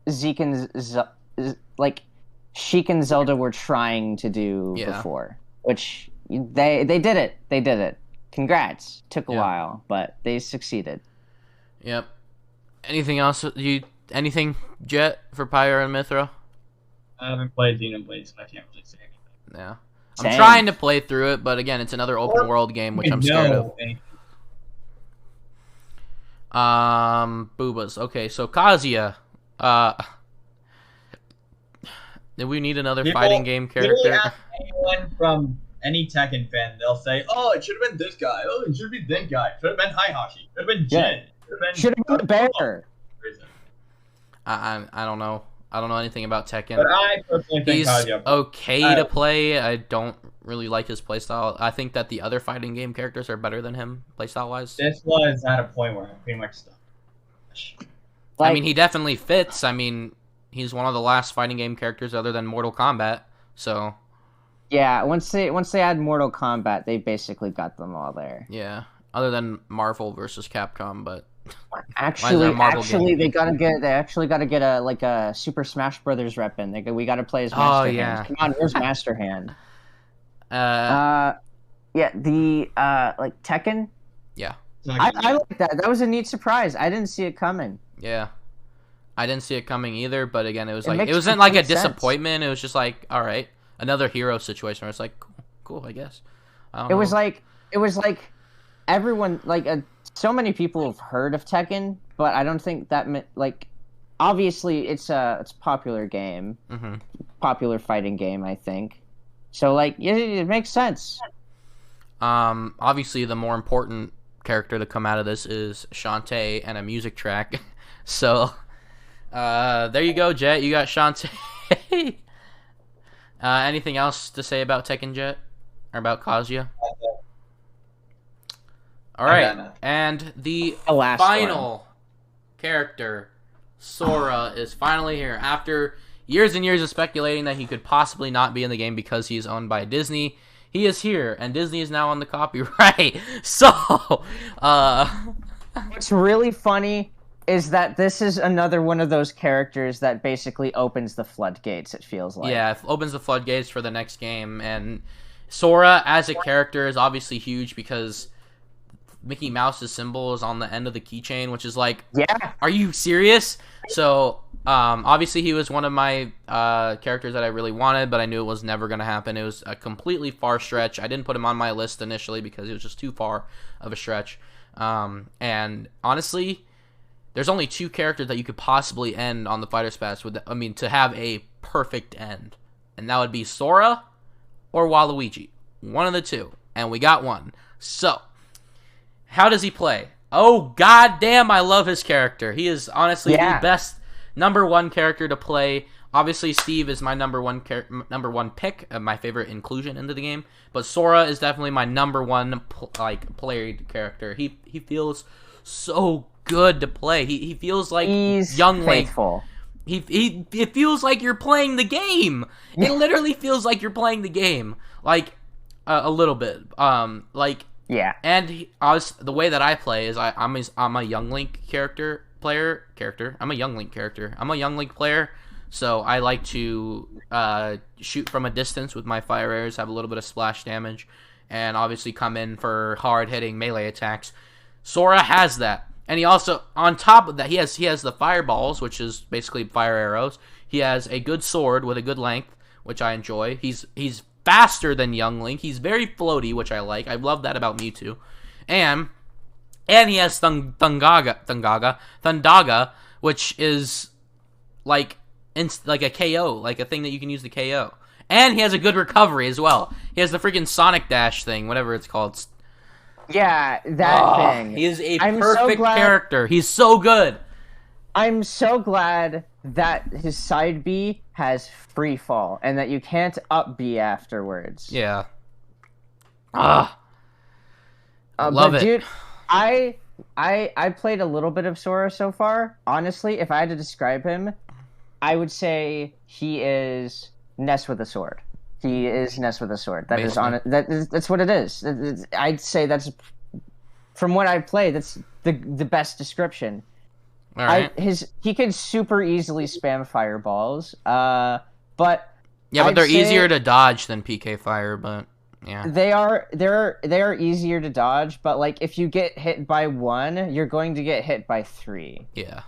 Sheik and Zelda were trying to do before, which they did it. They did it. Congrats. Took a while, but they succeeded. Yep. Anything else Anything, Jet, for Pyra and Mithra? I haven't played Xenoblade, so I can't really say anything. Yeah. I'm trying to play through it, but again, it's another open world game, which I'm scared of. Boobas. Okay, so Kazuya. Do we need another fighting game character? Ask anyone from any Tekken fan, they'll say, "Oh, it should have been this guy. Oh, it should be that guy. Should have been Heihachi. Should have been Jin. Should have been Bear." I don't know. I don't know anything about Tekken. But I personally think he's okay to play. I don't really like his playstyle. I think that the other fighting game characters are better than him playstyle-wise. This was at a point where I'm pretty much stuck. I mean, he definitely fits. I mean, he's one of the last fighting game characters other than Mortal Kombat. So yeah, once they add Mortal Kombat, they basically got them all there. Yeah, other than Marvel versus Capcom, but. Actually, they actually got to get a Super Smash Brothers rep in. We got to play as Master Hand. Come on, where's Master Hand? The like Tekken. Yeah, I like that. That was a neat surprise. I didn't see it coming. Yeah, I didn't see it coming either. But again, it wasn't like a disappointment. It was just like, all right, another hero situation where it's like, cool, I guess. It was like everyone so many people have heard of Tekken, but I don't think that obviously it's a popular game, popular fighting game. I think so. It makes sense. Obviously, the more important character to come out of this is Shantae and a music track. So, there you go, Jet. You got Shantae. Anything else to say about Tekken, Jet, or about Kazuya? All right, and the final character, Sora, is finally here. After years and years of speculating that he could possibly not be in the game because he's owned by Disney, he is here, and Disney is now on the copyright. So, what's really funny is that this is another one of those characters that basically opens the floodgates, it feels like. Yeah, it opens the floodgates for the next game, and Sora as a character is obviously huge because Mickey Mouse's symbol is on the end of the keychain, which is like, yeah, are you serious? So, obviously he was one of my characters that I really wanted, but I knew it was never going to happen. It was a completely far stretch. I didn't put him on my list initially because it was just too far of a stretch. And honestly, there's only 2 characters that you could possibly end on the Fighter Pass with. To have a perfect end, and that would be Sora or Waluigi. One of the 2. and we got one. So, how does he play? Oh, goddamn, I love his character. He is honestly the best number one character to play. Obviously, Steve is my number one pick, my favorite inclusion into the game. But Sora is definitely my number one played character. He feels so good to play. He feels like he's young faithful. Link. It feels like you're playing the game. It literally feels like you're playing the game, like a little bit. Yeah. And the way that I play is I'm a young Link player. I'm a young Link character. I'm a young Link player. So I like to shoot from a distance with my fire arrows, have a little bit of splash damage, and obviously come in for hard-hitting melee attacks. Sora has that. And he also, on top of that, he has the fireballs, which is basically fire arrows. He has a good sword with a good length, which I enjoy. He's faster than young Link. He's very floaty, which I like. I love that about Mewtwo. And he has Thundaga, which is like a KO, like a thing that you can use to KO. And he has a good recovery as well. He has the freaking Sonic Dash thing, whatever it's called. Yeah, that thing. He is a perfect character. He's so good. I'm so glad that his side B has free fall and that you can't up B afterwards. Yeah. Love it. Dude, I played a little bit of Sora so far. Honestly, if I had to describe him, I would say he is Ness with a sword. He is Ness with a sword. That's what it is. I'd say that's, from what I've played, that's the best description. All right. He can super easily spam fireballs. But they're easier to dodge than PK Fire. But yeah, they are easier to dodge. But like, if you get hit by one, you're going to get hit by three. Yeah.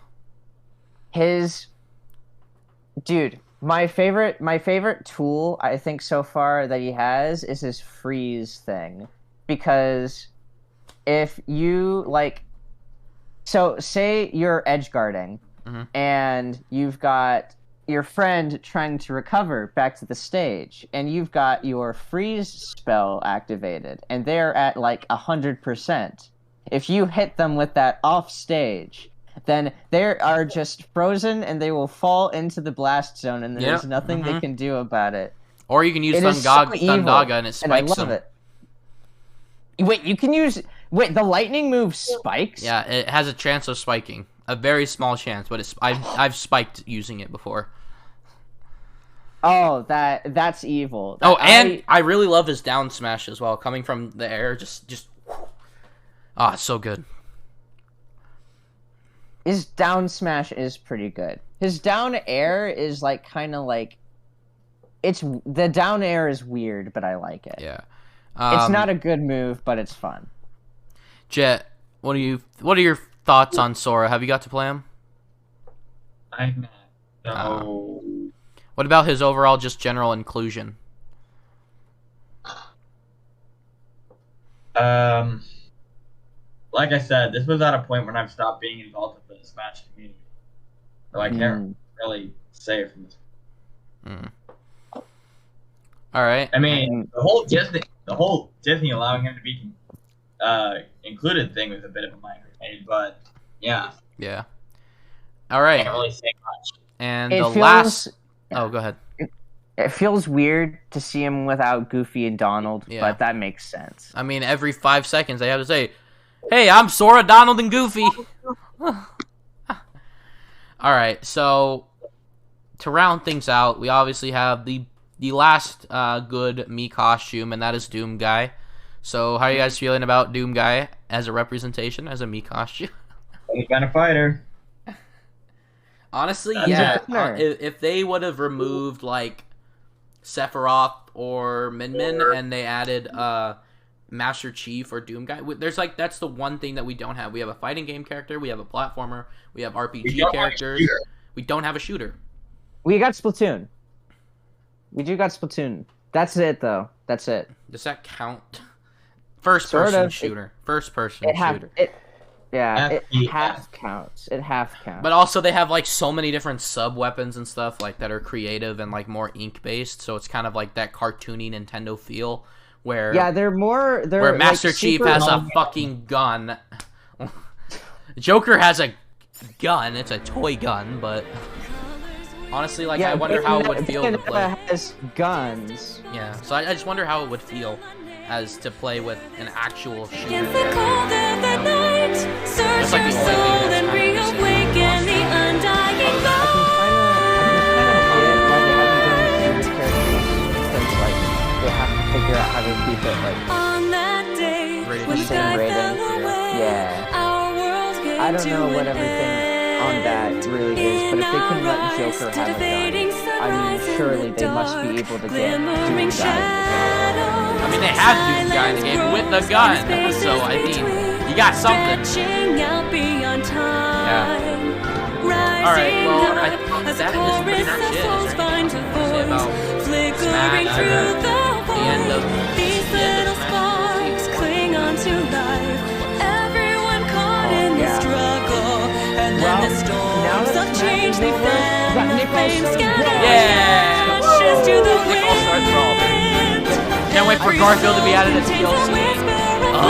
Dude, my favorite tool I think so far that he has is his freeze thing, because if you so say you're edge guarding, and you've got your friend trying to recover back to the stage, and you've got your freeze spell activated, and they're at 100%. If you hit them with that off stage, then they are just frozen and they will fall into the blast zone, and there's nothing they can do about it. Or you can use Thundaga and it spikes them. It. Wait, you can use... Wait, the lightning move spikes? Yeah, it has a chance of spiking. A very small chance, but I've spiked using it before. Oh, that's evil. And I really love his down smash as well, coming from the air. Just it's so good. His down smash is pretty good. His down air is the down air is weird, but I like it. Yeah. It's not a good move, but it's fun. Jet, what are your thoughts on Sora? Have you got to play him? I've not. No. What about his overall just general inclusion? Like I said, this was at a point when I've stopped being involved with the Smash community. So I can't really say from this. All right. I mean, the whole Disney allowing him to be included thing was a bit of a migraine, but yeah. Yeah. All right. Can't really say much. And Oh, go ahead. It feels weird to see him without Goofy and Donald, but that makes sense. I mean, every 5 seconds they have to say, "Hey, I'm Sora, Donald, and Goofy." All right, so to round things out, we obviously have the last good Mii costume, and that is Doom Guy. So, how are you guys feeling about Doom Guy as a representation, as a Mii costume? He's been a fighter. Honestly, yeah. If they would have removed Sephiroth or Min Min and they added Master Chief or Doom Guy, that's the one thing that we don't have. We have a fighting game character, we have a platformer, we have RPG characters. We don't have a shooter. We got Splatoon. We do got Splatoon. That's it, though. That's it. Does that count? First-person shooter. First-person shooter. It half counts. It half counts. But also, they have so many different sub-weapons and stuff that are creative and more ink-based, so it's kind of that cartoony Nintendo feel, where they're where Master like, Chief super... has a fucking gun. Joker has a gun. It's a toy gun, but honestly, like, I wonder how it would feel to play. Has guns. Yeah, so I just wonder how it would feel as to play with an actual shooter. Against the cold of the night, search like your the only thing soul that's and kind of reawaken the undying I light. can kind of get why they haven't done series characters, because like they have to figure out how to keep it like On that day, Rated when the the same sky rating. fell away, Yeah. our worlds came I don't know to what an everything on that really is, but if they can let Joker have a gun, I mean, surely they must be able to get Doom Guy. I mean, they have Doom Guy in the game with the gun, so I mean, you got something. Yeah. Alright, well, I think that is pretty much it. Is there anything else you want to say about Smash, the end of Smash? Cling on to life. Everyone caught in the struggle, and then the storms of change they fell, and the flames scattered ashes to the wind. Can't wait for Garfield to be added as DLC. Oh,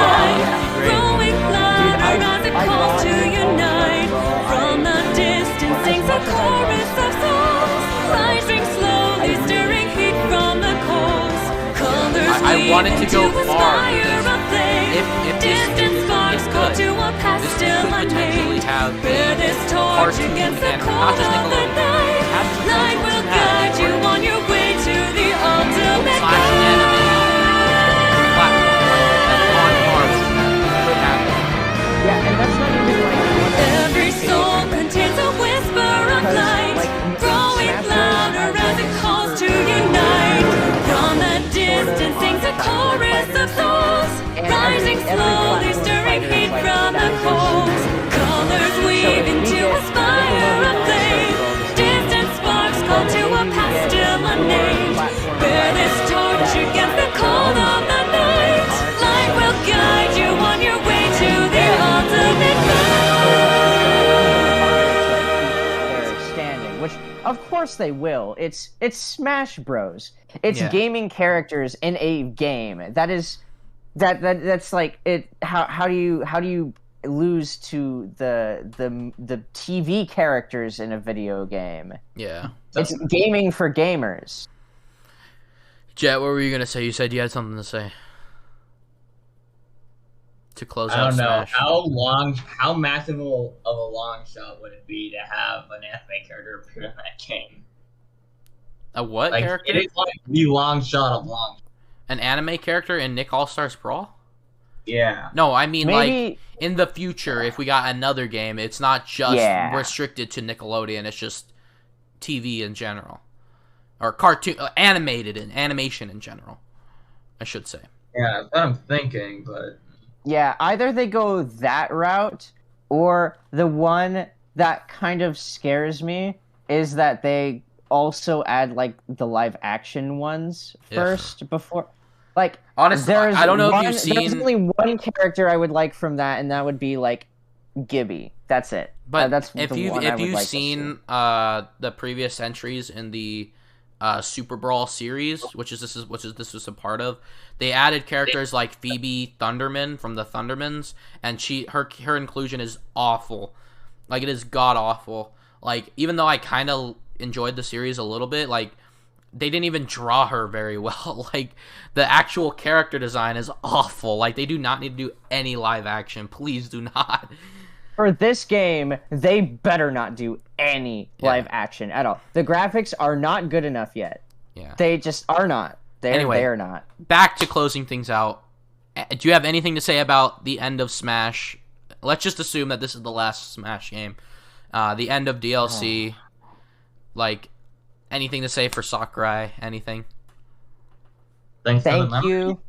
Growing louder as it calls to unite. From the distance sings a chorus of songs, rising slowly, stirring heat from the coals. Colors I wanted to go far if distant sparks call to a past still unnamed. Bear this torch against the cold of the night. Light will guide you on your way to the ultimate goal. Yeah, and that's not even like Every soul contains a whisper of light, growing louder as it calls to unite. From the distance sings a chorus of souls, rising slowly, stirring heat from the coals. Colors weave into a spire of flame. Distant sparks call to a past still unnamed. Bear this torch against the cold of the night. Light will guide you on your way to the ultimate they're standing, which of course they will. It's Smash Bros. It's gaming characters in a game. That's like it. How do you lose to the TV characters in a video game? Yeah, it's gaming for gamers. Jet, what were you gonna say? You said you had something to say to close out. I don't know Smash. how massive of a long shot would it be to have an anime character appear in that game? A what Like, character? it is like the long shot of long. An anime character in Nick All-Stars Brawl? Yeah. No, I mean Maybe... like in the future, if we got another game, it's not just restricted to Nickelodeon. It's just TV in general, or cartoon, animation in general, I should say. Yeah, that's what I'm thinking, but yeah, either they go that route, or the one that kind of scares me is that they also add like the live action ones first before. Like, honestly, I don't know if you've seen. There's only one character I would like from that, and that would be like Gibby. That's it. But that's if you've seen the previous entries in the Super Brawl series, which this was a part of, they added characters like Phoebe Thunderman from the Thundermans, and her inclusion is awful. Like, it is god awful. Like, even though I kind of enjoyed the series a little bit, like, they didn't even draw her very well. Like, the actual character design is awful. Like, they do not need to do any live action. Please do not. For this game, they better not do any live action at all. The graphics are not good enough yet. Yeah. They just are not. They are not. Back to closing things out. Do you have anything to say about the end of Smash? Let's just assume that this is the last Smash game. The end of DLC. Like, anything to say for Sakurai? Anything? Thank you.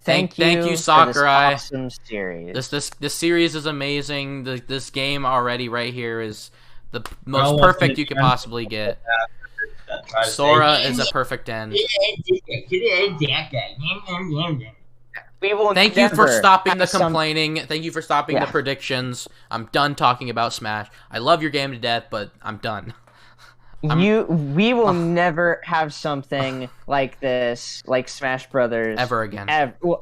Thank you, Sakurai. For this awesome series. This series is amazing. This game already right here is the most perfect you could possibly get. Sora is a perfect end. We will Thank you for stopping the complaining. Thank you for stopping the predictions. I'm done talking about Smash. I love your game to death, but I'm done. We will never have something like this, like Smash Brothers, ever again. Well,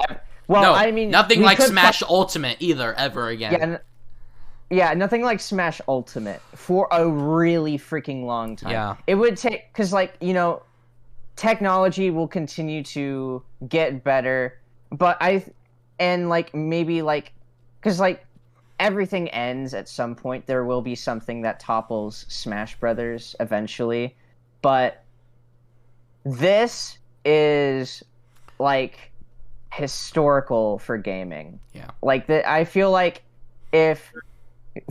no, I mean, nothing like Smash Ultimate either, ever again. Yeah, nothing like Smash Ultimate for a really freaking long time. Yeah. It would take, because, like, you know, technology will continue to get better, but maybe, like, because, like, everything ends at some point. There will be something that topples Smash Brothers eventually, but this is, like, historical for gaming. Yeah. Like, I feel like if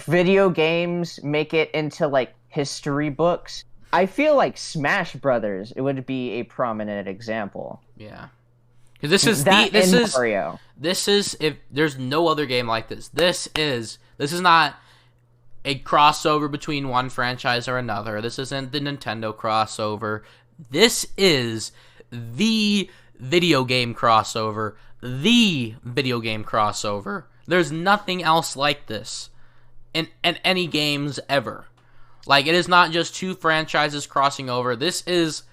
video games make it into, like, history books, I feel like Smash Brothers, it would be a prominent example. Yeah. Because this is if there's no other game like this. This is not a crossover between one franchise or another. This isn't the Nintendo crossover. This is the video game crossover. The video game crossover. There's nothing else like this in any games ever. Like, it is not just two franchises crossing over. This is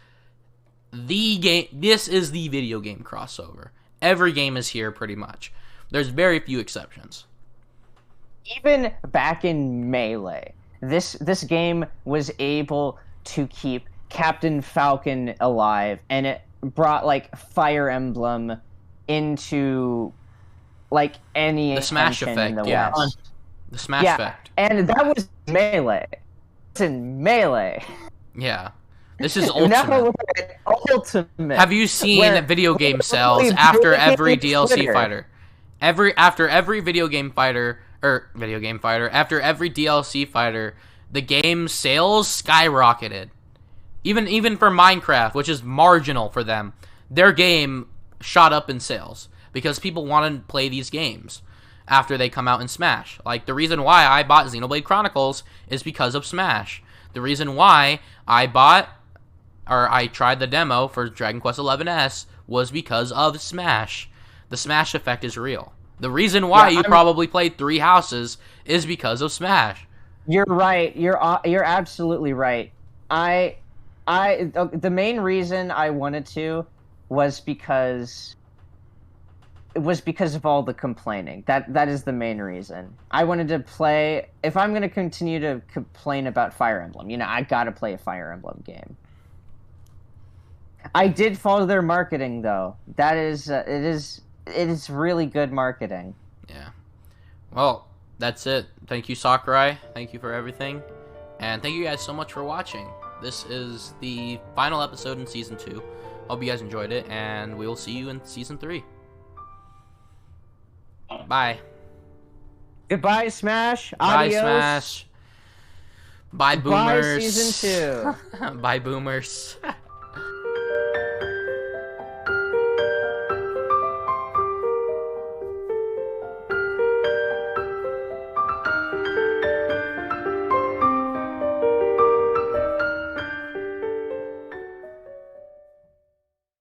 the video game crossover. Every game is here, pretty much. There's very few exceptions. Even back in Melee, this game was able to keep Captain Falcon alive, and it brought, like, Fire Emblem into, like, any the Smash effect, in the yeah. West. The Smash effect. And that was Melee. It's in Melee. Yeah. This is Ultimate. Ultimate. Have you seen video game sales after every DLC fighter? After every DLC fighter, the game sales skyrocketed. Even for Minecraft, which is marginal for them, their game shot up in sales because people want to play these games after they come out in Smash. Like, the reason why I bought Xenoblade Chronicles is because of Smash. The reason why I tried the demo for Dragon Quest XI's was because of Smash. The Smash effect is real. The reason why you probably played 3 Houses is because of Smash. You're right. You're absolutely right. The main reason I wanted to was because of all the complaining. That is the main reason. I wanted to play. If I'm going to continue to complain about Fire Emblem, you know, I got to play a Fire Emblem game. I did follow their marketing, though. That is, it is really good marketing. Yeah. Well, that's it. Thank you, Sakurai. Thank you for everything. And thank you guys so much for watching. This is the final episode in Season 2. Hope you guys enjoyed it, and we will see you in Season 3. Bye. Goodbye, Smash. Bye, Adios. Smash. Bye, Boomers. Bye, Season 2. Bye, Boomers.